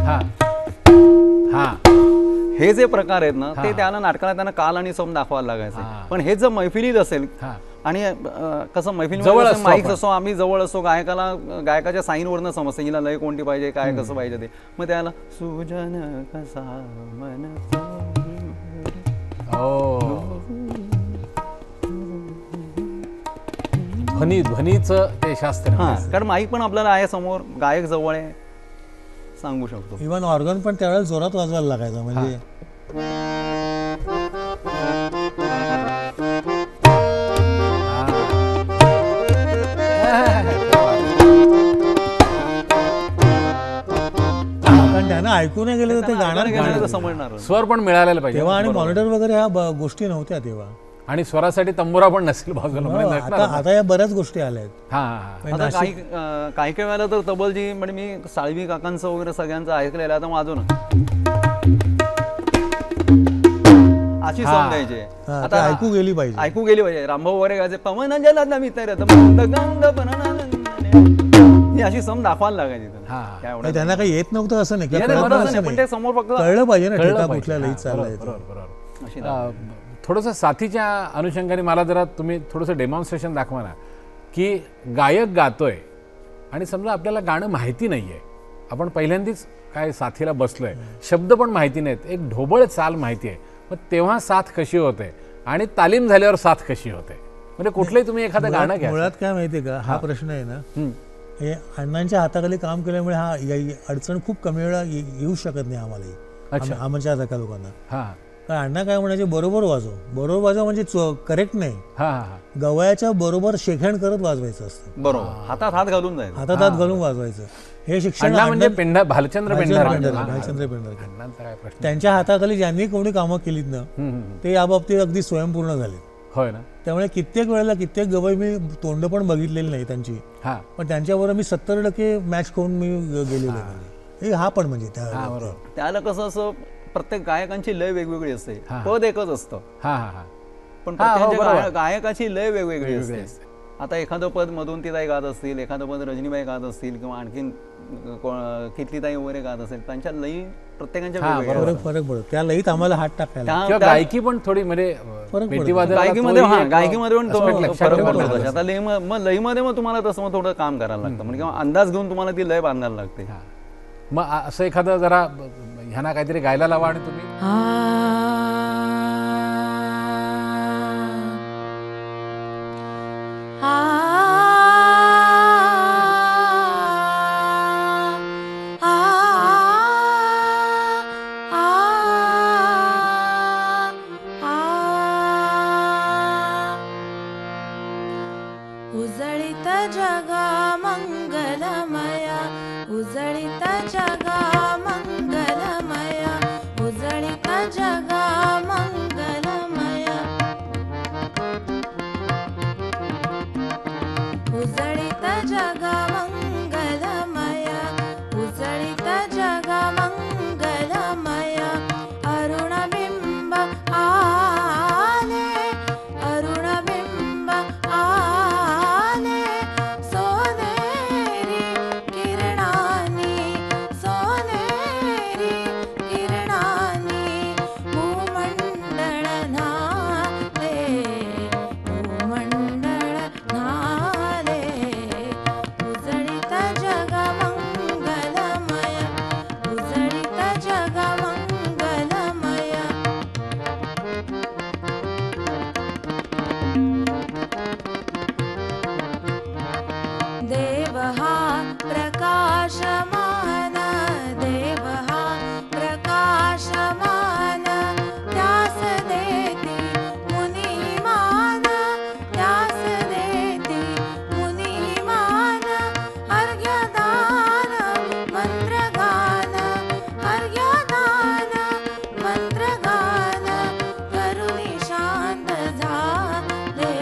हे जे प्रकार आहेत ना ते त्याला नाटकाला त्यांना काल आणि सम दाखवायला लागायचं. पण हे जर मैफिलीत असेल आणि कसं मैफिलीमध्ये माईक असो, आम्ही जवळ असो, गायकाच्या साईनवरनं समजतं हिला लय कोणती पाहिजे, काय कसं पाहिजे ते. मग त्याला सुजन कसा मन ध्वनीचं ते शास्त्र. कारण माईक पण आपल्याला आहे समोर, गायक जवळ आहे, सांगू शकतो. इव्हन ऑर्गन पण त्यावेळेला जोरात वाजवायला लागायचं. म्हणजे कारण त्यांना ऐकू नाही गेलं तर ते गाणं समजणार, स्वर पण मिळालेला पाहिजे तेव्हा. आणि मॉनिटर वगैरे ह्या गोष्टी नव्हत्या तेव्हा, आणि स्वरासाठी तंबोरा पण नसेल बाजूला. आता या बऱ्याच गोष्टी आल्या आहेत. आता काही काही वेळेला तर तबलजी म्हणजे मी साळवी काकांचं वगैरे सगळ्यांचं ऐकलेलं. आता माझं अशी सम द्यायची, आता ऐकू गेली पाहिजे. रामभाऊ वगैरे गायचे पवन जला मित्र अशी सम दाखवायला लागायची. त्यांना काही येत नव्हतं असं नाही, पण ते समोर फक्त कळलं पाहिजे ना ठेका कुठल्या लईत चाललंय. थोडंसं साथीच्या अनुषंगाने मला जरा तुम्ही थोडंसं डेमॉन्स्ट्रेशन दाखवा ना, की गायक गातोय आणि समजा आपल्याला गाणं माहिती नाहीये, आपण पहिल्यांदाच काय साथीला बसलोय, शब्द पण माहिती नाहीत, एक ढोबळ चाल माहिती आहे, मग तेव्हा साथ कशी होते आणि तालीम झाल्यावर साथ कशी होते? म्हणजे कुठलंही तुम्ही एखादं गाणं घ्या. मुळात काय माहितीये का, हा प्रश्न आहे ना, हे अण्णांच्या हाताखाली काम केल्यामुळे हा अडचण खूप कमी वेळा येऊ शकत नाही आम्हाला, आमच्या लोकांना. कारण अण्णा काय म्हणायचे, बरोबर वाजव म्हणजे करेक्ट नाही, हा हा गवयाच्या बरोबर शेखण करत वाजवायचं असतं, बरोबर, हातात हात घालून जायचं. हातात हात घालून वाजवायचं. हे शिक्षण अण्णा म्हणजे भालचंद्र पेंढारकर. भालचंद्र पेंढारकर. अण्णांचा काय प्रश्न. त्यांच्या हाताखाली ज्यांनी कोणी कामं केलीत ना ते याबाबतीत अगदी स्वयंपूर्ण झाले. होय ना. त्यामुळे कित्येक वेळेला कित्येक गवई मी तोंड पण बघितलेली नाही त्यांची, हा पण त्यांच्याबरोबर मी 70% मॅच करून मी गेलेलो आहे. हा पण म्हणजे हा बरोबर. त्याला कसं असं प्रत्येक गायकांची लय वेगवेगळी असते, पद एकच असतं, हा हा हा पण हा, हो, प्रत्येक बरोबर. गायकाची लय वेगवेगळी वेगवेगळी असते. आता एखादं पद मधुंतीताई गात असतील, एखादं पद रजनीबाई गात असतील, किंवा आणखीन कीर्तीताई वगैरे गात असेल, त्यांच्या लई प्रत्येकांच्या वेगवेगळ्या फरक असतात. फरक पडतो. त्या लईत आम्हाला हात टाकायला त्या- किंवा त्या- गायकी पण थोडी म्हणजे पडतो. पेटीवादनाला गायकीमध्ये तोही हा एक गायकीमध्ये पण aspect लक्षात फरक ठेवायला पडतो. लागतो. आता लईमध्ये मग तुम्हाला तसं मग थोडं काम करायला लागतं, म्हणजे किंवा अंदाज घेऊन तुम्हाला ती लय बांधायला लागते. हा. मग असं एखादं जरा ह्यांना काहीतरी गायला लावा आणि तुम्ही उजळीत जगा मंगलमया, उजळीत जगा मंगलमया, उजळीत जगा मंगलमया, उजळीत जगा मंगलमया, उजळीत जगा मंगलमया. अरुणबिंब आले, अरुणबिंब आले, सोनेरी किरणानी, सोनेरी किरणानी, भूमंडळ न्हाले, भूमंडळ न्हाले. उजळीत जगा मंगलमया, उजळीत जगा मंगलमया. देव हा प्रकाशमान, देव हा प्रकाशमान, त्यास देती मुनिमान, त्यास देती मुनिमान. अर्घ्यदान मंत्रगान, अर्घ्यदान मंत्रगान, करुणी शांत झाले,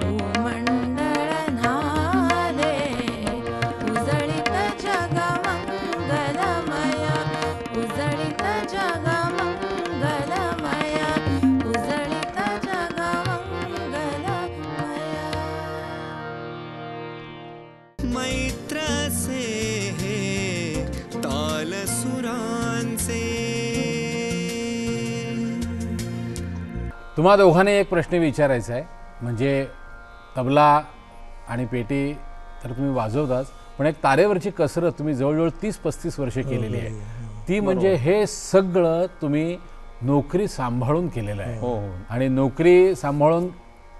भूमंडळ न्हाले. उजळीत जगा मंगलमया, उजळीत जगा मंगलमया, उजळीत जगा मंगलमया. मैत्राचे हे ताल सुरांचे. तुम्हा दोघांनी एक प्रश्न विचारायचा आहे. म्हणजे तबला आणि पेटी तर तुम्ही वाजवताच, पण एक तारेवरची कसरत तुम्ही जवळजवळ 30-35 वर्षे केलेली आहे. ती म्हणजे हे सगळं तुम्ही नोकरी सांभाळून केलेलं आहे. हो हो. आणि नोकरी सांभाळून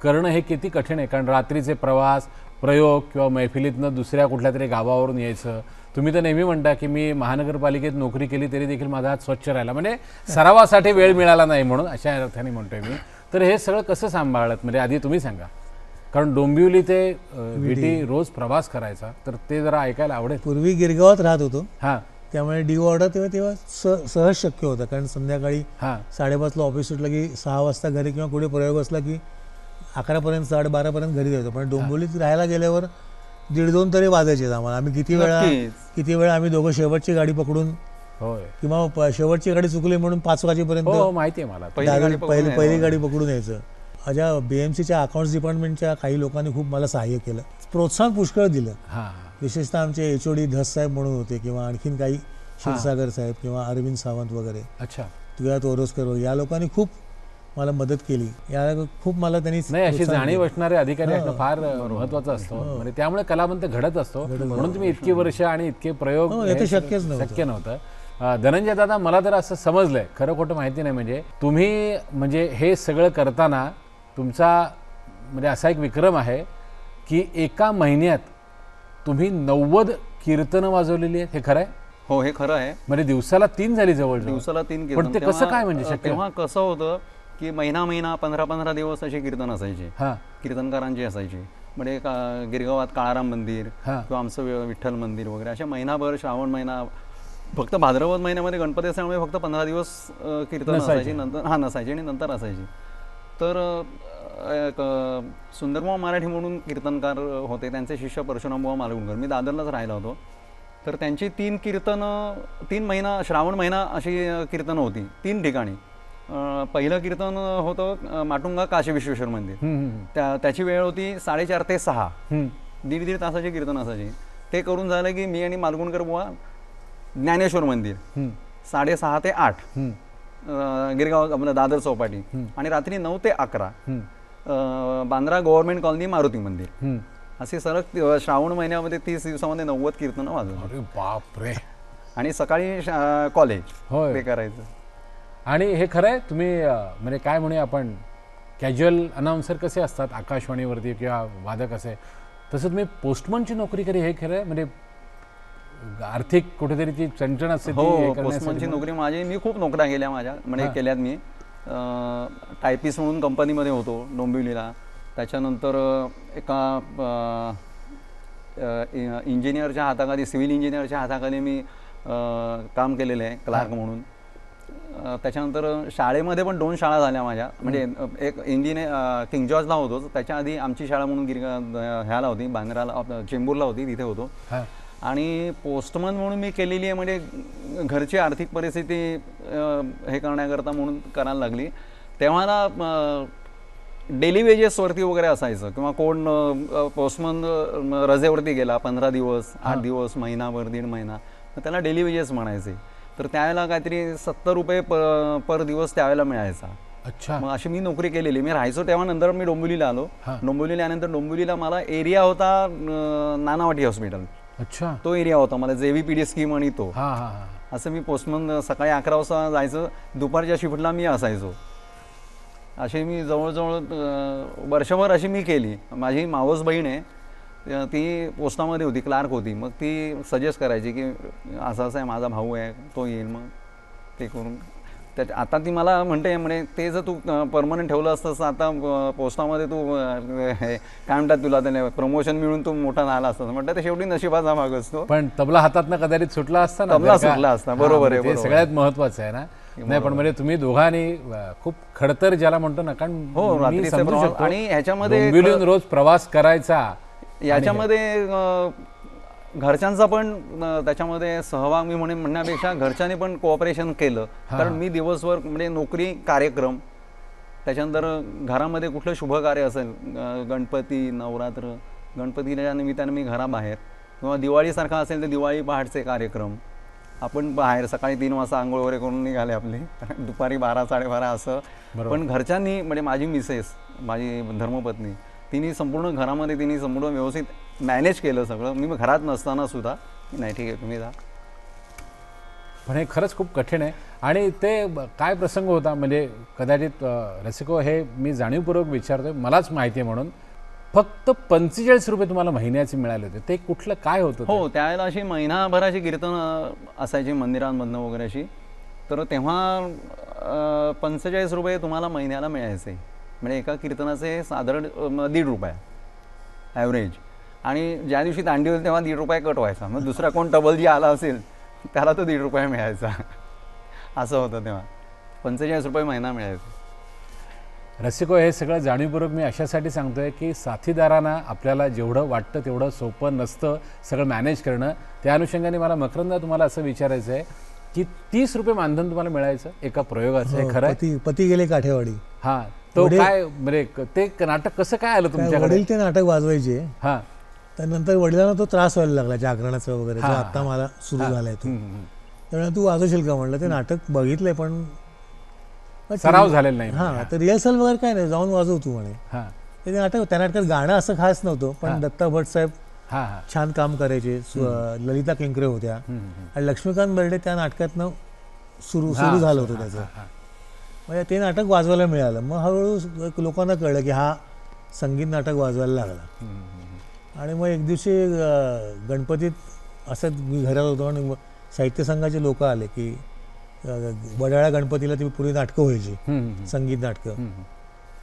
करणं हे किती कठीण आहे, कारण रात्रीचे प्रवास, प्रयोग किंवा मैफिलीतनं दुसऱ्या कुठल्या तरी गावावरून यायचं. तुम्ही तर नेहमी म्हणता की मी महानगरपालिकेत नोकरी केली तरी देखील माझा हात स्वच्छ राहिला, म्हणजे सरावासाठी वेळ मिळाला नाही म्हणून अशा अर्थाने म्हणतोय मी. तर हे सगळं कसं सांभाळत, म्हणजे आधी तुम्ही सांगा, कारण डोंबिवली ते विटी रोज प्रवास करायचा, तर ते जरा ऐकायला आवडेल. पूर्वी गिरगावात राहत होतो, हां त्यामुळे डी ऑर्डर तेव्हा सहज शक्य होतं, कारण संध्याकाळी हां 5:30ला ऑफिस सुटलं की 6 वाजता घरी, किंवा कुठे प्रयोग असला की 11पर्यंत 12:30पर्यंत घरी जायचो. पण डोंबिवलीत राहायला गेल्यावर 1:30-2 तरी वाजायचे आम्हाला. आम्ही किती वेळा आम्ही दोघं शेवटची गाडी पकडून, होय किंवा शेवटची गाडी चुकली म्हणून 5 वाजेपर्यंत हो माहिती आहे मला. पहिली गाडी पकडून यायचं. माझ्या BMCच्या अकाउंट्स डिपार्टमेंटच्या काही लोकांनी खूप मला सहाय्य केलं, प्रोत्साहन पुष्कळ दिलं. हां विशेषतः आमचे HOD धस साहेब म्हणून होते, किंवा आणखीन काही क्षीरसागर साहेब, किंवा अरविंद सावंत वगैरे, अच्छा. तुझ्या तोरसकर, या लोकांनी खूप मला मदत केली. या खूप मला त्यांनी नाही, अशी जाणीव असणारे अधिकारी असणं फार महत्वाचं असतं. म्हणजे त्यामुळे कलावंत घडत असतो, म्हणून तुम्ही इतकी वर्ष आणि इतके प्रयोग हे शक्यच नव्हतं. शक्य नव्हतं. धनंजय दादा, मला तर असं समजलंय, खरं खोटं माहिती नाही, म्हणजे तुम्ही म्हणजे हे सगळं करताना तुमचा म्हणजे असा एक विक्रम आहे की एका महिन्यात तुम्ही 90 कीर्तनं वाजवलेली आहेत. हे खरं आहे? हो, हे खरं आहे. म्हणजे दिवसाला 3 झाली जवळ दिवसाला 3 कीर्तन. पण ते कसं काय म्हणजे शक्य? तेव्हा कसं होतं की महिना 15 दिवस अशी कीर्तन असायची, कीर्तनकारांची असायची. म्हणजे गिरगावात काळाराम मंदिर किंवा आमचं विठ्ठल मंदिर वगैरे अशा महिनाभर, श्रावण महिना, फक्त भाद्रपद महिन्यामध्ये गणपती असल्यामुळे फक्त 15 दिवस कीर्तन असायची, नंतर नसायची आणि नंतर असायची. तर एक सुंदरभाऊ मराठी म्हणून कीर्तनकार होते, त्यांचे शिष्य परशुरामभाऊ मालवणकर, मी दादरलाच राहिला होतो. तर त्यांची 3 कीर्तनं, 3 महिना, श्रावण महिना अशी कीर्तनं होती 3 ठिकाणी. पहिलं कीर्तन होतं माटुंगा काशी विश्वेश्वर मंदिर, त्याची वेळ होती 4:30 ते 6, 1.5 तासाची कीर्तन असायची. ते करून झालं की मी आणि मालगुणकर बुवा ज्ञानेश्वर मंदिर 6:30 ते 8, गिरगाव आपलं दादर चौपाटी, आणि रात्री 9 ते 11 बांद्रा गव्हर्नमेंट कॉलनी मारुती मंदिर. असे सरक श्रावण महिन्यामध्ये 30 दिवसामध्ये 90 कीर्तनं वाजवली. बापरे. आणि सकाळी कॉलेज ते करायचं. आणि हे खरं आहे, तुम्ही म्हणजे काय म्हणूया आपण, कॅज्युअल अनाउन्सर कसे असतात आकाशवाणीवरती किंवा वादक असे, तसं तुम्ही पोस्टमनची नोकरी करी, हे खरं आहे? म्हणजे आर्थिक कुठेतरी ती चणचण असते. हो, पोस्टमनची नोकरी माझी, मी खूप नोकऱ्या केल्या माझ्या, म्हणजे केल्यात. मी टायपिस्ट म्हणून कंपनीमध्ये होतो डोंबिवलीला. त्याच्यानंतर एका इंजिनियरच्या हाताखाली, सिव्हिल इंजिनियरच्या हाताखाली मी काम केलेलं आहे क्लार्क म्हणून. त्याच्यानंतर शाळेमध्ये पण 2 शाळा झाल्या माझ्या. म्हणजे एक इंजिनियर किंग जॉर्जला होतो, त्याच्या आधी आमची शाळा म्हणून ह्याला होती, बांद्राला, चेंबूरला होती, तिथे होतो. आणि पोस्टमन म्हणून मी केलेली आहे, म्हणजे घरची आर्थिक परिस्थिती हे करण्याकरता म्हणून करायला लागली. तेव्हा डेली वेजेसवरती वगैरे असायचं, किंवा कोण पोस्टमन रजेवरती गेला 15 दिवस, 8 दिवस, महिनाभर, 1.5 महिना, तर त्याला डेली वेजेस म्हणायचे. तर त्यावेळेला काहीतरी 70 रुपये पर दिवस त्यावेळेला मिळायचा. अच्छा. मग अशी मी नोकरी केलेली. मी राहायचो तेव्हा, नंतर मी डोंबिवलीला आलो. डोंबिवलीला आल्यानंतर डोंबिवलीला मला एरिया होता नानावटी हॉस्पिटल. अच्छा. तो एरिया होता मला, JVPD स्कीम आणि तो. असं मी पोस्टमन सकाळी 11 वाजता जायचं, दुपारच्या शिफ्टला मी असायचो. अशी मी जवळजवळ वर्षभर अशी मी केली. माझी मावस बहीण आहे, ती पोस्टामध्ये होती, क्लार्क होती. मग ती सजेस्ट करायची की असं असं आहे, माझा भाऊ आहे, तो येईल, मग ते करून. आता ती मला म्हणते, म्हणे ते जर तू परमनंट ठेवलं असतंस, आता पोस्टामध्ये तू काय म्हणतात, तुला त्याने प्रमोशन मिळून तू मोठा झाला असतास. म्हटलं ते शेवटी नशिबाचा भाग असतो. पण तबला हातातनं कदाचित सुटला असता ना. तबला सुटला असता, बरोबर आहे. ते सगळ्यात महत्वाचं आहे ना. नाही, पण म्हणजे तुम्ही दोघांनी खूप खडतर ज्याला म्हणतो ना, कारण मी समजू शकतो, आणि ह्याच्यामध्ये डोंबिवलीहून रोज प्रवास करायचा, याच्यामध्ये घरच्यांचा पण त्याच्यामध्ये सहभाग मी म्हणण्यापेक्षा घरच्यांनी पण कोऑपरेशन केलं. कारण मी दिवसभर म्हणजे नोकरी, कार्यक्रम, त्याच्यानंतर घरामध्ये कुठलं शुभ कार्य असेल, गणपती, नवरात्र, गणपतीच्या निमित्ताने मी घराबाहेर, किंवा दिवाळीसारखा असेल तर दिवाळी पहाटचे कार्यक्रम, आपण बाहेर सकाळी 3 वाजता आंघोळ वगैरे करून निघाले आपले, दुपारी 12, 12:30 असं. पण घरच्यांनी, म्हणजे माझी मिसेस, माझी धर्मपत्नी, तिने संपूर्ण घरामध्ये तिने संपूर्ण व्यवस्थित मॅनेज केलं सगळं. मी घरात नसताना सुद्धा, नाही ठीक आहे तुम्ही जा. पण हे खरंच खूप कठीण आहे. आणि ते काय प्रसंग होता, म्हणजे कदाचित रसिको हे मी जाणीवपूर्वक विचारतोय, मलाच माहिती आहे म्हणून, फक्त 45 रुपये तुम्हाला महिन्याचे मिळाले होते, ते कुठलं काय होतं? हो, त्यावेळेला अशी महिनाभराची कीर्तन असायची मंदिरांमधनं वगैरे अशी. तर तेव्हा 45 रुपये तुम्हाला महिन्याला मिळायचे. म्हणजे एका कीर्तनाचे साधारण 1.5 रुपये ॲव्हरेज. आणि ज्या दिवशी दांडी होती तेव्हा 1.5 रुपये कट व्हायचा. मग दुसरा कोण डबल जी आला असेल त्याला तो 1.5 रुपये मिळायचा. असं होतं तेव्हा. 45 रुपये महिना मिळायचा. रसिको, हे सगळं जाणीवपूर्वक मी अशासाठी सांगतोय की साथीदारांना आपल्याला जेवढं वाटतं तेवढं सोपं नसतं सगळं मॅनेज करणं. त्या अनुषंगाने मला मकरंदा तुम्हाला असं विचारायचं आहे की 30 रुपये मानधन तुम्हाला मिळायचं एका प्रयोगाचं, हे खरं आहे? पती गेले काठेवाडी. हां, तो काय म्हणजे ते नाटक कसं काय आलं तुमच्याकडे? वडील ते नाटक वाजवायचे. हां. त्यानंतर वडिलांना तो त्रास व्हायला लागला जागरणाचा वगैरे, जो आता मला सुरू झालाय तो. त्यामुळे तू वाजवशील का म्हणलं. ते नाटक बघितलंय पण सराव झालेला नाही. हां, तर रिहर्सल वगैरे काय नाही, जाऊन वाजव तू म्हणे. ते नाटक, त्या नाटकात गाणं असं खास नव्हतं, पण दत्ता भट साहेब छान काम करायचे. ललिता केंकरे होत्या आणि लक्ष्मीकांत बेर्डे त्या नाटकातनं सुरू झालं होतं त्याचं. म्हणजे ते नाटक वाजवायला मिळालं. मग हळूहळू लोकांना कळलं की हा संगीत नाटक वाजवायला लागला. आणि मग एक दिवशी गणपतीत असं मी घरात होतो आणि साहित्य संघाचे लोक आले की वडाळा गणपतीला ती पूर्वी नाटकं व्हायची, संगीत नाटकं.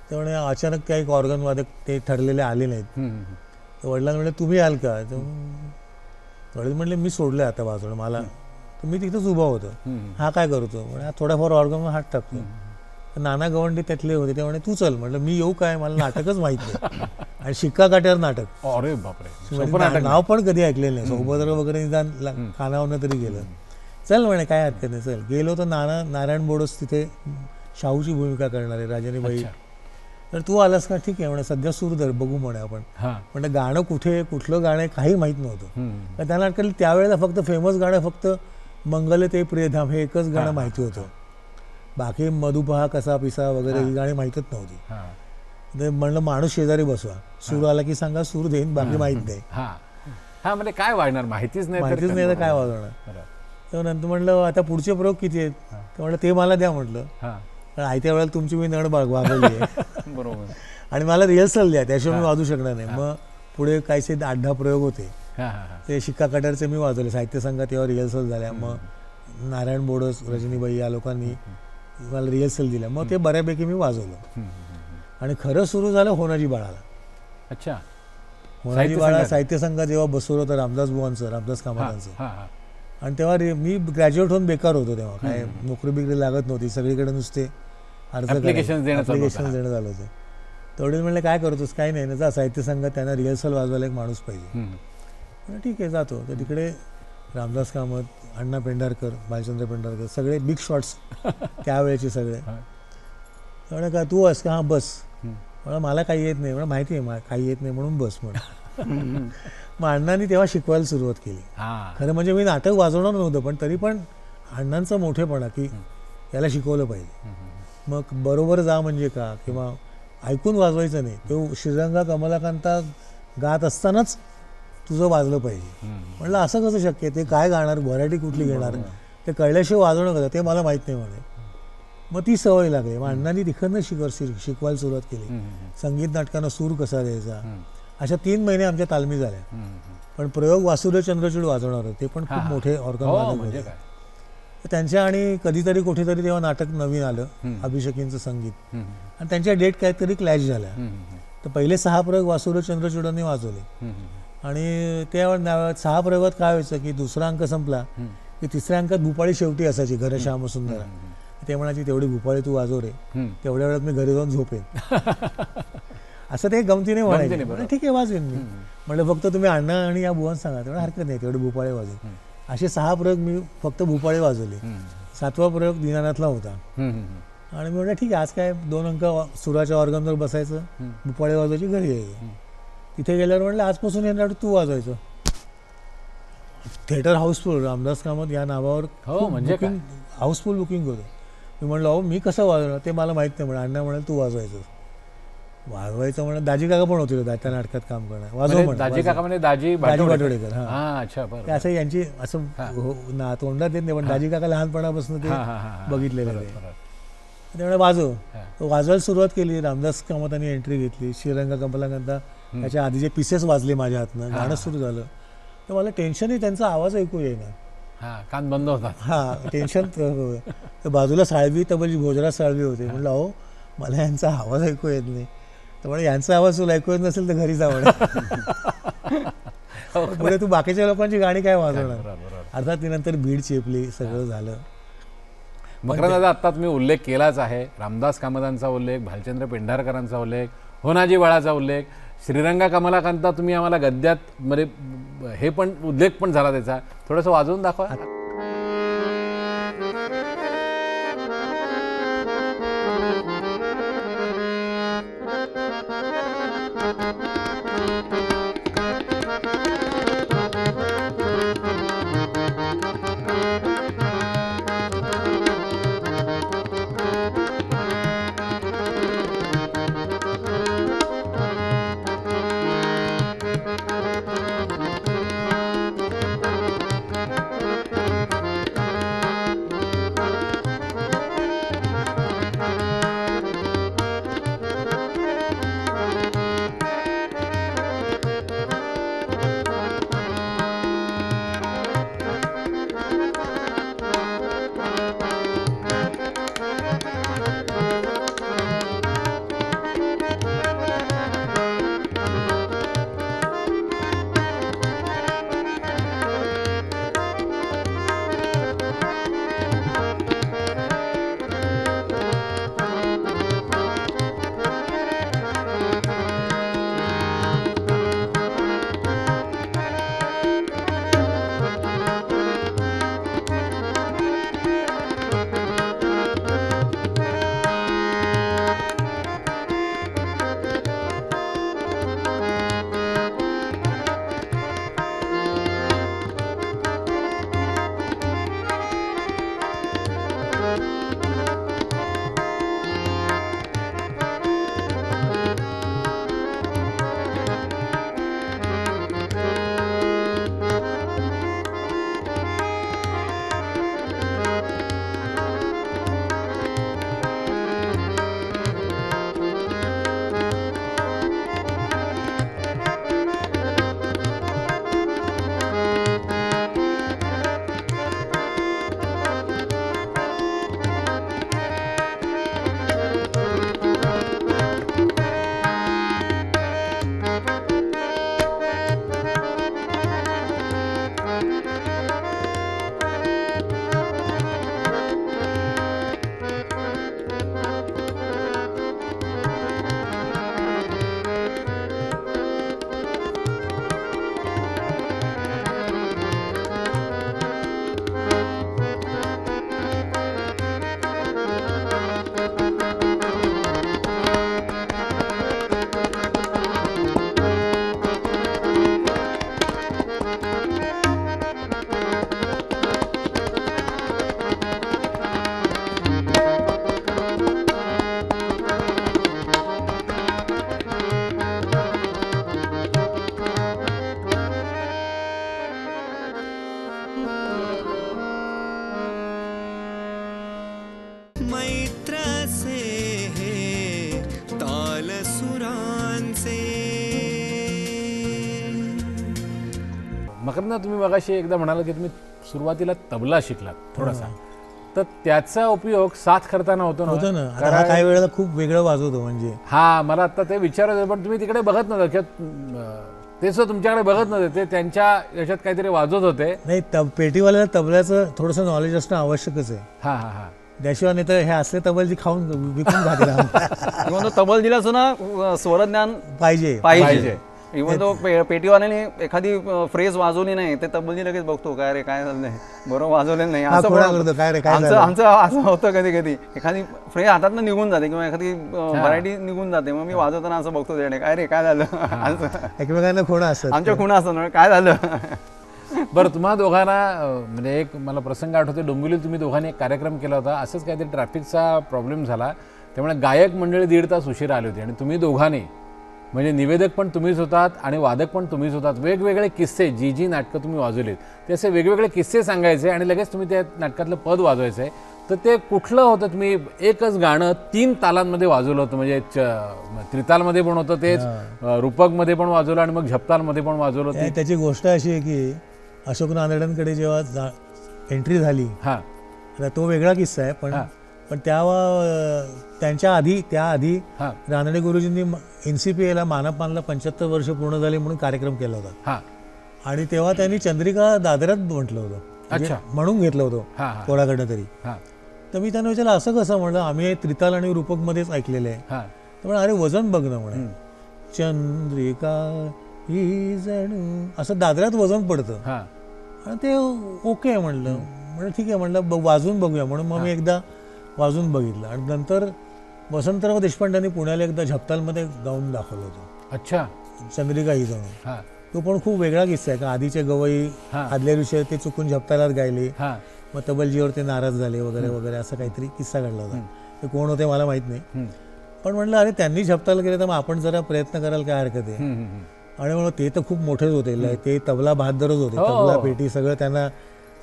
त्यामुळे अचानक काही ऑर्गन वादक ते ठरलेले आले नाहीत. तर वडिलांना म्हणले तुम्ही याल का? तर वडील म्हणले मी सोडलं आता वाजवणं मला. तर मी तिथंच उभा होतो. हा काय करतो? म्हणजे हा थोडाफार ऑर्गनवर हात टाकतो. तर नाना गवंडी त्यातले होते, ते म्हणे तू चल. म्हटलं मी येऊ काय, मला नाटकच माहीत नाही. आणि शिक्का काट्यावर नाटक. अरे बापरे, नाव पण कधी ऐकलेलं नाही. सौभद्र वगैरे निदान कानावरनं तरी गेलं. चल म्हणे काय हरकत नाही चल. गेलो तर नारायण बोडस तिथे शाहूची भूमिका करणारे राजानीबाई. तर तू आलास का? ठीक आहे म्हणे, सध्या सूर धर बघू म्हणे आपण. म्हणजे गाणं कुठे, कुठलं गाणं काही माहीत नव्हतं. तर त्या नाटकाला त्यावेळेला फक्त फेमस गाणं फक्त मंगल ते प्रियधाम हे एकच गाणं माहिती होतं. बाकी मधुपहा कसा पिसा वगैरे ही गाणी माहीतच नव्हती. ते म्हणलं माणूस शेजारी बसवा, सूर आला की सांगा सूर देईन, बाकी माहीत नाही. हा म्हणजे काय वाजणार, माहितीच नाही तर काय वाजवणार. तर नंतर म्हणलं आता पुढचे प्रयोग किती आहेत? तर म्हणलं ते मला द्या म्हटलं, कारण आयत्या वेळेला तुमची मी नड वाजवली आहे. बरोबर. आणि मला रिहर्सल द्या, त्याशिवाय मी वाजू शकणार नाही. मग पुढे काहीसे 8-10 प्रयोग होते. ते शिक्का कटारचे मी वाजवले. साहित्य संघात तेव्हा रिहर्सल झाल्या. मग नारायण बोडस, रजनीबाई या लोकांनी मला रिहर्सल दिल्या. मग ते बऱ्यापैकी मी वाजवलं. आणि खरं सुरू झालं होनाजी बाळाला. अच्छा. होनाजी बाळा साहित्य संघात जेव्हा बसवलं होतं रामदास बुवांचं, रामदास कामतांचं. आणि तेव्हा मी ग्रॅज्युएट होऊन बेकार होतो. तेव्हा काय नोकरी बिकरी लागत नव्हती. सगळीकडे नुसते ॲप्लिकेशन देणं झालं होतं. तेवढे म्हणले काय करतोस? काही नाही ना, जा साहित्य संघात त्यांना रिहर्सल वाजवायला एक माणूस पाहिजे. ठीक आहे जातो. तर तिकडे रामदास कामत, अण्णा पेंढारकर, भालचंद्र पेंढारकर सगळे बिग शॉट्स त्यावेळेचे सगळे. म्हणे का तू आहेस का? हां बस. मला काही येत नाही. माहिती आहे काही येत नाही म्हणून बस म्हणून. मग अण्णांनी तेव्हा शिकवायला सुरुवात केली. खरं म्हणजे मी नाटक वाजवणार नव्हतं, पण तरी पण अण्णांचा मोठेपणा की याला शिकवलं पाहिजे. मग बरोबर जा म्हणजे का, किंवा ऐकून वाजवायचं नाही. तो श्रीरंगा कमलाकांता गात असतानाच तुझं वाजलं पाहिजे. म्हटलं असं कसं शक्य आहे? ते काय गाणार, व्हरायटी कुठली घेणार, ते कळल्याशिवाय वाजवणं कसं, ते मला माहीत नाही म्हणे. मग ती सवय लागली. मग अण्णांनी तिकडनं शिकवायला सुरुवात केली. संगीत नाटकांना सूर कसा द्यायचा. अशा 3 महिने आमच्या तालमी झाल्या. पण प्रयोग वासुदेव चंद्रचूड वाजवणार होते. ते पण खूप मोठे ऑर्गन वादक होते त्यांच्या. आणि कधीतरी कुठेतरी तेव्हा नाटक नवीन आलं अभिषेकींचं संगीत, आणि त्यांच्या डेट काहीतरी क्लॅश झाल्या. तर पहिले 6 प्रयोग वासुदेव चंद्रचूडांनी वाजवले. आणि त्या 6 प्रयोगात काय व्हायचं की दुसरा अंक संपला की तिसऱ्या अंकात भूपाळी शेवटी असायची, घर श्याम सुंदर. ते म्हणायची तेवढी भूपाळी तू वाजव रे, तेवढ्या वेळात मी घरी जाऊन झोपेन. असं ते गमतीने म्हणायचे. ठीक आहे वाजवेन मी. म्हटलं फक्त तुम्ही अण्णा आणि या बुवांना सांगा, तेवढं हरकत नाही, तेवढे भूपाळे वाजवेन. असे 6 प्रयोग मी फक्त भूपाळे वाजवले. 7वा प्रयोग दीनानाथला होता. आणि मी म्हटलं ठीक आहे आज काय 2 अंक सुराच्या ऑर्गनवर बसायचं, भूपाळे वाजवायची, घरी यायचं. तिथे गेल्यावर म्हटलं आजपासून हे नाटक तू वाजवायचं. थिएटर हाऊसफुल, रामदास कामत या नावावर हाऊसफुल बुकिंग होतं. मी म्हणलं अहो मी कसं वाजवणार, ते मला माहीत नाही. म्हणा अण्णा म्हणाल तू वाजवायचं म्हणत. दाजी काका पण होते त्या नाटकात काम करणार. वाजव दाजी काका म्हणजे दाजी बाटोडेकर. अच्छा. ते असं यांची असं तोंडात येत नाही, पण दाजी काका लहानपणापासून ते बघितलेलं आहे. त्यामुळे वाजवायला सुरुवात केली. रामदास कामतांनी एंट्री घेतली. श्रीरंगा कमलाकांता त्याच्या आधी जे पीसेस वाजले माझ्या हातनं, गाणं सुरू झालं. तर मला टेन्शनही त्यांचा आवाज ऐकू येईना. कान बंद होतात. टेन्शन. तर बाजूला साळवी तबली भोजराज साळवी होते. म्हटलं अहो मला यांचा आवाज ऐकू येत नाही. तर म्हणजे यांचा आवाज तुला ऐकू येत नसेल तर घरी जावं. पुढे तू बाकीच्या लोकांची गाणी काय वाजवणार. अर्थात ती नंतर भीड चेपली, सगळं झालं. मकरंदादा आत्ता तुम्ही उल्लेख केलाच आहे, रामदास कामतांचा उल्लेख, भालचंद्र पेंढारकरांचा उल्लेख, होनाजी बाळाचा उल्लेख, श्रीरंगा कमलाकांता तुम्ही आम्हाला गद्यात म्हणजे हे पण उल्लेख पण झाला त्याचा. थोडंसं वाजवून दाखवा. मकरंद, तुम्ही मगाशी एकदा म्हणाला की तुम्ही सुरुवातीला तबला शिकलात थोडासा, तर त्याचा उपयोग साथ करताना होतो होतं ना. आता हा काही वेळेला खूप वेगळं वाजवतो म्हणजे. हा, मला आता ते विचारायचं, पण तुम्ही तिकडे बघत नव्हतं ते सुद्धा तुमच्याकडे बघत नव्हते, ते त्यांच्या याच्यात काहीतरी वाजवत होते. नाही, पेटीवाल्याला तबल्याचं थोडंसं नॉलेज असणं आवश्यकच आहे. हा हा हा. त्याशिवाय नाही तर हे असले तबलजी खाऊन विकून घातला किंवा तो तबल दिला ना स्वरज्ञान पाहिजे. पाहिजे. इव्हन तो पेटीवाल्याने एखादी फ्रेज वाजवली नाही, ते तबलजी लगेच बघतो काय रे काय झालं नाही, बरोबर वाजवलेलं नाही, असं करतो काय रे काय आमचं असं होतं कधी कधी. एखादी फ्रेज हातात निघून जाते किंवा एखादी व्हरायटी निघून जाते, मग मी वाजवताना असं बघतो त्याने काय रे काय झालं, एकमेकांना खुणा असतात. आमच्या खुणा असतात काय झालं. बरं, तुम्हा दोघांना म्हणजे एक मला प्रसंग आठवतो, डोंबिवलीत तुम्ही दोघांनी एक कार्यक्रम केला होता, असंच काहीतरी ट्रॅफिकचा प्रॉब्लेम झाला, त्यामुळे गायक मंडळी 1.5 तास उशिरा आली होती आणि तुम्ही दोघांनी म्हणजे निवेदक पण तुम्हीच होतात आणि वादक पण तुम्हीच होतात. वेगवेगळे किस्से, जी नाटकं तुम्ही वाजवलीत ते असे वेगवेगळे किस्से सांगायचे आणि लगेच तुम्ही त्या नाटकातलं पद वाजवायचं आहे. तर ते कुठलं होतं? तुम्ही एकच गाणं 3 तालांमध्ये वाजवलं होतं, म्हणजे त्रितालमध्ये पण होतं तेच, रूपकमध्ये पण वाजवलं आणि मग झपतालमध्ये पण वाजवलं होतं. त्याची गोष्ट अशी आहे की अशोक नांदेडकडे जेव्हा एंट्री झाली, आता तो वेगळा किस्सा आहे, पण त्याआधी रानडे गुरुजींनी NCPAला मानपानला 75 वर्ष पूर्ण झाली म्हणून कार्यक्रम केला होता. आणि तेव्हा त्यांनी चंद्रिका दादरात म्हटलं होतं, म्हणजे म्हणून घेतलं होतं कोणाकडनं तरी. तर मी त्यांना विचारलं असं कसं? म्हणलं आम्ही त्रिताल आणि रूपकमध्येच ऐकलेलं आहे. तर म्हणा अरे वजन बघ ना, म्हणे चंद्रिका ही जणू असं दादरात वजन पडतं. आणि ते ओके आहे म्हणलं. ठीक आहे म्हणलं वाजून बघूया म्हणून मग मी एकदा वाजून बघितलं आणि नंतर वसंतराव देशपांड्यांनी पुण्याला एकदा झपतालमध्ये गाऊन दाखवलं होतं. अच्छा, चंद्रिका ही जणू. तो पण खूप वेगळा किस्सा आहे का आधीचे गवई आदल्या दिवशी ते चुकून झपतालात गायले, मग तबलजीवर ते नाराज झाले वगैरे वगैरे असं काहीतरी किस्सा घडला होता. ते कोण होते मला माहित नाही, पण म्हणलं अरे त्यांनी झपताल केले तर मग आपण जरा प्रयत्न करायला काय हरकत आहे. आणि म्हणून ते तर खूप मोठेच होते, ते तबला बहादरच होते, तबला पेटी सगळं त्यांना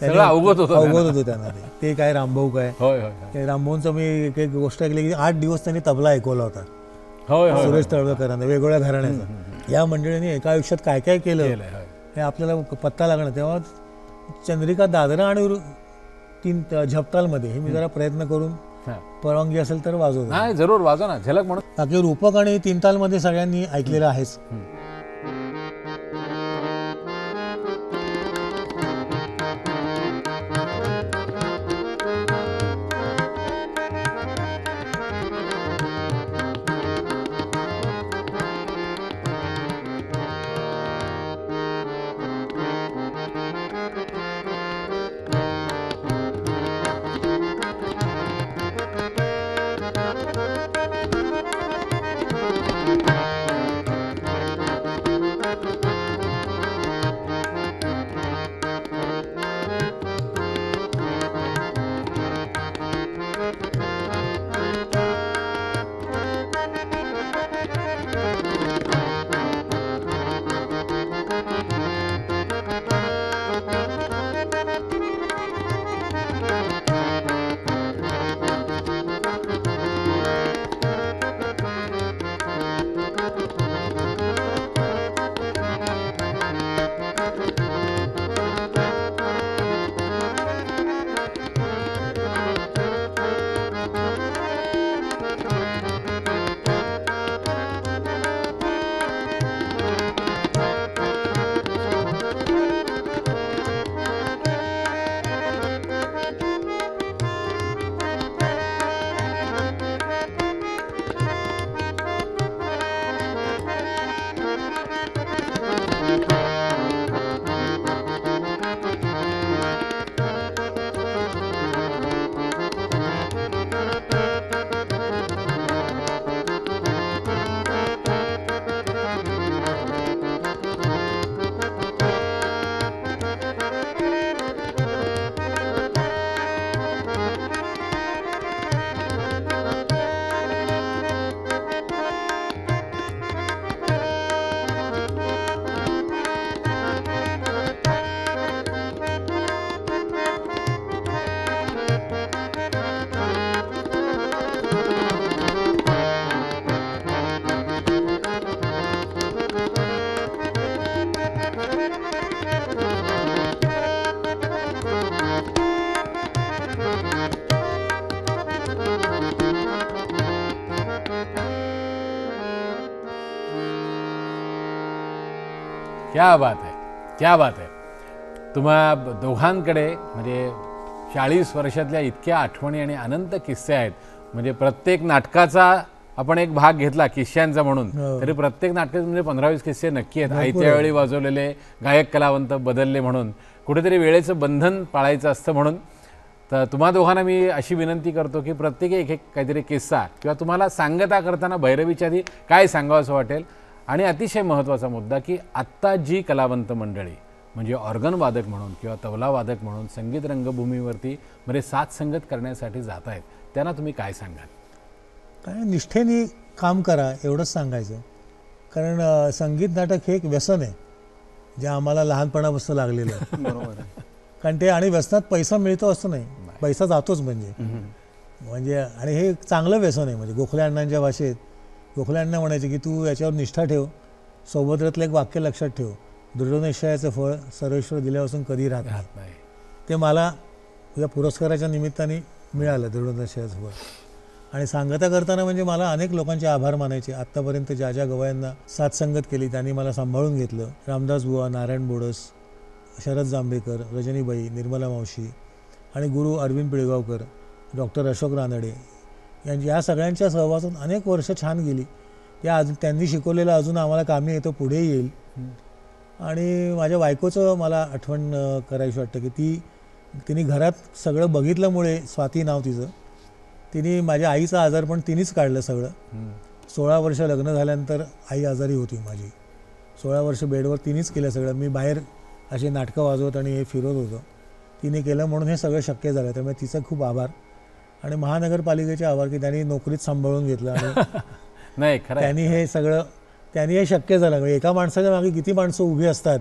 अवगत होतं त्यांना. ते काय रामभाऊ काय रामभाऊंचं मी एक गोष्ट ऐकली की 8 दिवस त्यांनी तबला ऐकवला होता सुरेश तळवळकरांना, वेगवेगळ्या घराण्याचा. या मंडळींनी एका आयुष्यात काय काय केलं हे आपल्याला पत्ता लागणार. तेव्हा चंद्रिका दादरा आणि 3 झपतालमध्ये हे मी जरा प्रयत्न करून परवानगी असेल तर वाजवतो. जरूर वाजवा ना, झलक म्हणून. बाकी रूपक आणि 3 तालमध्ये सगळ्यांनी ऐकलेलं आहेच. क्या बात आहे, क्या बात आहे. तुम्हा दोघांकडे म्हणजे 40 वर्षातल्या इतक्या आठवणी आणि अनंत किस्से आहेत. म्हणजे प्रत्येक नाटकाचा आपण एक भाग घेतला किस्स्यांचा म्हणून, तरी प्रत्येक नाटकात म्हणजे 15-20 किस्से नक्की आहेत. आयत्या वेळी वाजवलेले, गायक कलावंत बदलले म्हणून, कुठेतरी वेळेचं बंधन पाळायचं असतं म्हणून. तर तुम्हा दोघांना मी अशी विनंती करतो की प्रत्येकी एक काहीतरी किस्सा किंवा तुम्हाला सांगता करताना भैरवीच्या आधी काय सांगावं असं वाटेल. आणि अतिशय महत्त्वाचा मुद्दा की आत्ता जी कलावंत मंडळी म्हणजे ऑर्गन वादक म्हणून किंवा तबला वादक म्हणून संगीत रंगभूमीवरती म्हणजे साथ संगत करण्यासाठी जात आहेत, त्यांना तुम्ही काय सांगाल? काय निष्ठेने काम करा एवढंच सांगायचं. कारण संगीत नाटक हे एक व्यसन आहे जे आम्हाला लहानपणापासून लागलेलं आहे. बरोबर आहे. कारण ते आणि व्यसनात पैसा मिळतो असं नाही, पैसा जातोच म्हणजे आणि हे एक चांगलं व्यसन आहे. म्हणजे गोखले अण्णांच्या भाषेत गोखले अण्णा म्हणायचे की तू याच्यावर निष्ठा ठेव, सोबतलं एक वाक्य लक्षात ठेव, दृढनिश्चयाचं फळ सर्वेश्वर दिल्यापासून कधी राहत नाही. ते मला या पुरस्काराच्या निमित्ताने मिळालं दृढनिश्चयाचं फळ. आणि सांगता करताना म्हणजे मला अनेक लोकांचे आभार मानायचे. आत्तापर्यंत ज्या ज्या गवयांना साथ संगत केली त्यांनी मला सांभाळून घेतलं. रामदास बुवा, नारायण बोडस, शरद जांभेकर, रजनीबाई, निर्मला मावशी आणि गुरु अरविंद पिळगावकर, डॉक्टर अशोक रानडे या सगळ्यांच्या सहवासात अनेक वर्ष छान गेली. त्यांनी शिकवलेलं अजून आम्हाला कामी येतो, पुढे येईल. आणि माझ्या बायकोचं मला आठवण करायची वाटतं की तिने घरात सगळं बघितल्यामुळे, स्वाती नाव तिचं, तिने माझ्या आईचं आजारपण तिनेच काढलं सगळं. 16 वर्ष लग्न झाल्यानंतर आई आजारी होती माझी. 16 वर्ष बेडवर तिनेच केलं सगळं. मी बाहेर अशी नाटकं वाजवत आणि हे फिरत होतो, तिने केलं म्हणून हे सगळं शक्य झालं. त्यामुळे तिचा खूप आभार. आणि महानगरपालिकेचे आभार की त्यांनी नोकरीत सांभाळून घेतलं आणि नाही खरं त्यांनी हे सगळं हे शक्य झालं. एका माणसाच्या मागे किती माणसं उभी असतात.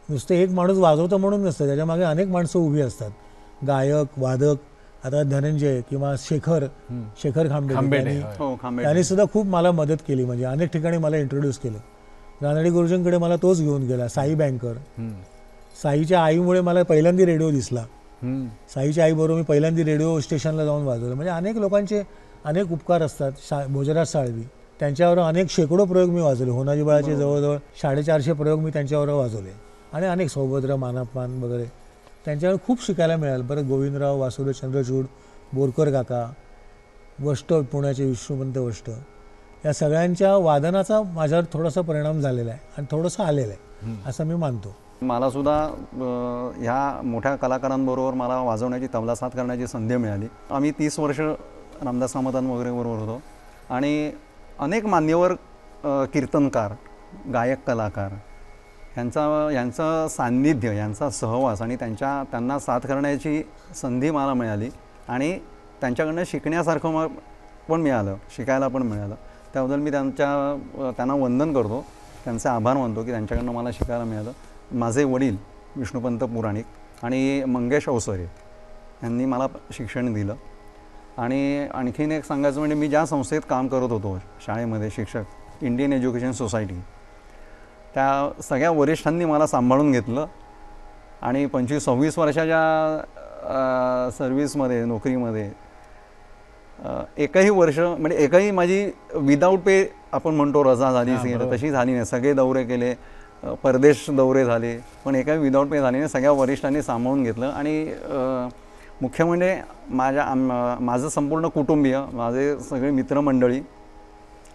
नुसते एक माणूस वाजवतं म्हणून नसतं, त्याच्या मागे अनेक माणसं उभी असतात. गायक, वादक, आता धनंजय किंवा शेखर खांबेडे त्यांनी सुद्धा खूप मला मदत केली. म्हणजे अनेक ठिकाणी मला इंट्रोड्यूस केलं. रानडे गुरुजींकडे मला तोच घेऊन गेला. साई बँकर, साईच्या आईमुळे मला पहिल्यांदा रेडिओ दिसला. साईच्या आईबरोबर मी पहिल्यांदा रेडिओ स्टेशनला जाऊन वाजवलं. म्हणजे अनेक लोकांचे अनेक उपकार असतात. भोजराज साळवी, त्यांच्यावर अनेक शेकडो प्रयोग मी वाजवले. होनाजी बाळाचे जवळजवळ 450 प्रयोग मी त्यांच्यावर वाजवले. आणि अनेक सौभद्र, मानापमान वगैरे त्यांच्यावर खूप शिकायला मिळालं. परत गोविंदराव, वासुदेव चंद्रचूड, बोरकर काका, वष्ट, पुण्याचे विष्णुपंत वष्ट, या सगळ्यांच्या वादनाचा माझ्यावर थोडासा परिणाम झालेला आहे आणि थोडंसं आलेलं आहे असं मी मानतो. मला सुद्धा ह्या मोठ्या कलाकारांबरोबर मला वाजवण्याची, तबला साथ करण्याची संधी मिळाली. आम्ही 30 वर्ष रामदास कामतान वगैरे बरोबर होतो आणि अनेक मान्यवर कीर्तनकार, गायक कलाकार यांचं सान्निध्य, यांचा सहवास आणि त्यांना साथ करण्याची संधी मला मिळाली. आणि त्यांच्याकडनं शिकण्यासारखं पण मिळालं, शिकायला पण मिळालं. त्याबद्दल मी त्यांना वंदन करतो, त्यांचे आभार मानतो की त्यांच्याकडनं मला शिकायला मिळालं. माझे वडील विष्णुपंत पुराणिक आणि मंगेश अवसरे यांनी मला शिक्षण दिलं. आणि आणखीन एक सांगायचं म्हणजे मी ज्या संस्थेत काम करत होतो शाळेमध्ये शिक्षक, इंडियन एज्युकेशन सोसायटी, त्या सगळ्या वरिष्ठांनी मला सांभाळून घेतलं. आणि 25-26 वर्षाच्या सर्व्हिसमध्ये, नोकरीमध्ये एकही वर्ष म्हणजे एकही माझी विदाऊट पे आपण म्हणतो रजा झाली तशी झाली नाही. सगळे दौरे केले, परदेश दौरे झाले, पण एकही विदाऊट पे झाले नाही. सगळ्या वरिष्ठांनी सांभाळून घेतलं. आणि मुख्य म्हणजे माझं संपूर्ण कुटुंबीय, माझे सगळे मित्रमंडळी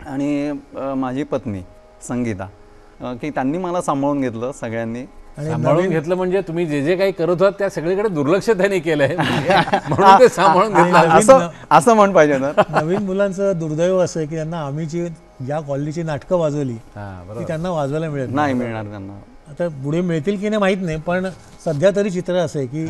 आणि माझी पत्नी संगीता, की त्यांनी मला सांभाळून घेतलं सगळ्यांनी. सांभाळून घेतलं म्हणजे तुम्ही जे जे काही करत होतात त्या सगळीकडे दुर्लक्ष त्यांनी केलंय म्हणून ते सांभाळून घेतलं असं म्हण पाहिजे ना. नवीन मुलांचं दुर्दैव असं आहे की त्यांना आम्ही ज्या क्वालिटीची नाटकं वाजवली ती त्यांना वाजवायला नाही मिळणार त्यांना. आता पुढे मिळतील की नाही माहीत नाही, पण सध्या तरी चित्र असं आहे की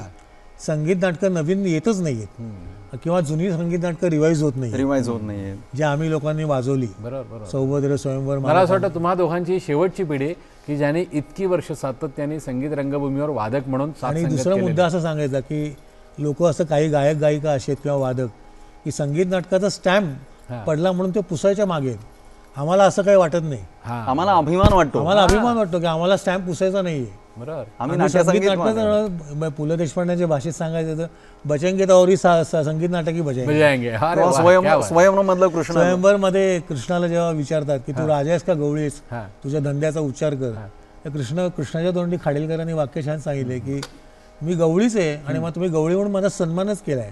संगीत नाटकं नवीन येतच नाही आहेत किंवा जुनी संगीत नाटकं रिवाईज होत नाही जे आम्ही लोकांनी वाजवली. बरोबर. सौभद्र, स्वयंवर. मला असं वाटतं तुम्हा दोघांची शेवटची पिढी की ज्याने इतकी वर्ष सातत्याने संगीत रंगभूमीवर वादक म्हणून. आणि दुसरा मुद्दा असा सांगायचा की लोक असं काही गायक गायिका असे आहेत किंवा वादक की संगीत नाटकाचा स्टॅम्प पडला म्हणून ते पुसायच्या मागे. आम्हाला असं काही वाटत नाही. आम्हाला अभिमान वाटतो की आम्हाला स्टॅम्प पुसायचा नाहीये. बरोबर. आम्ही संगीत नाटक पु ल देशपांड्यांच्या भाषेत सांगायचं तर बचेंगे तौरी संगीत नाटकी बजाएंगे. स्वयंवर मध्ये कृष्णाला जेव्हा विचारतात की तू राजा आहेस का गवळी आहेस, तुझ्या धंद्याचा उच्चार कर, तर कृष्णाच्या तोंडी खाडीलकरांनी वाक्य छान सांगितले की मी गवळीच आहे आणि मग तुम्ही गवळी म्हणून माझा सन्मानच केलाय,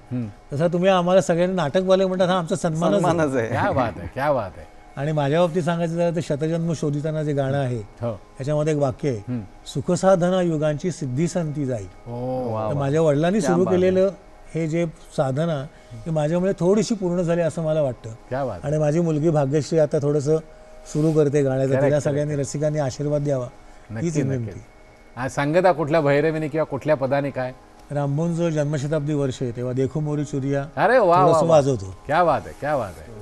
तसा तुम्ही आम्हाला सगळ्यांनी नाटकवाले म्हणतात, हा आमचा सन्मानच आहे. क्या बात आहे, क्या बात आहे. आणि माझ्या बाबतीत सांगायचं झालं तर शतजन्म शोधिताना जे गाणं आहे हो. त्याच्यामध्ये एक वाक्य आहे, सुखसाधना युगांची सिद्धी संती जाईल. हो. तर माझ्या वडिलांनी सुरू केलेलं हे जे साधना ही माझ्यामुळे थोडीशी पूर्ण झाली असं मला वाटतं. क्या बात. आणि माझी मुलगी भाग्यश्री आता थोडंसं सुरू करते गाण्याचं, तिला सगळ्यांनी रसिकांनी आशीर्वाद द्यावा हीच विनंती. आज सांगता कुठल्या भैरवीने किंवा कुठल्या पदाने काय? रामभोंचं जन्मशताब्दी वर्ष आहे तेव्हा देखो मोरी चुरिया अरे वा वा वा. वाजवतो. क्या बात आहे, क्या बात आहे.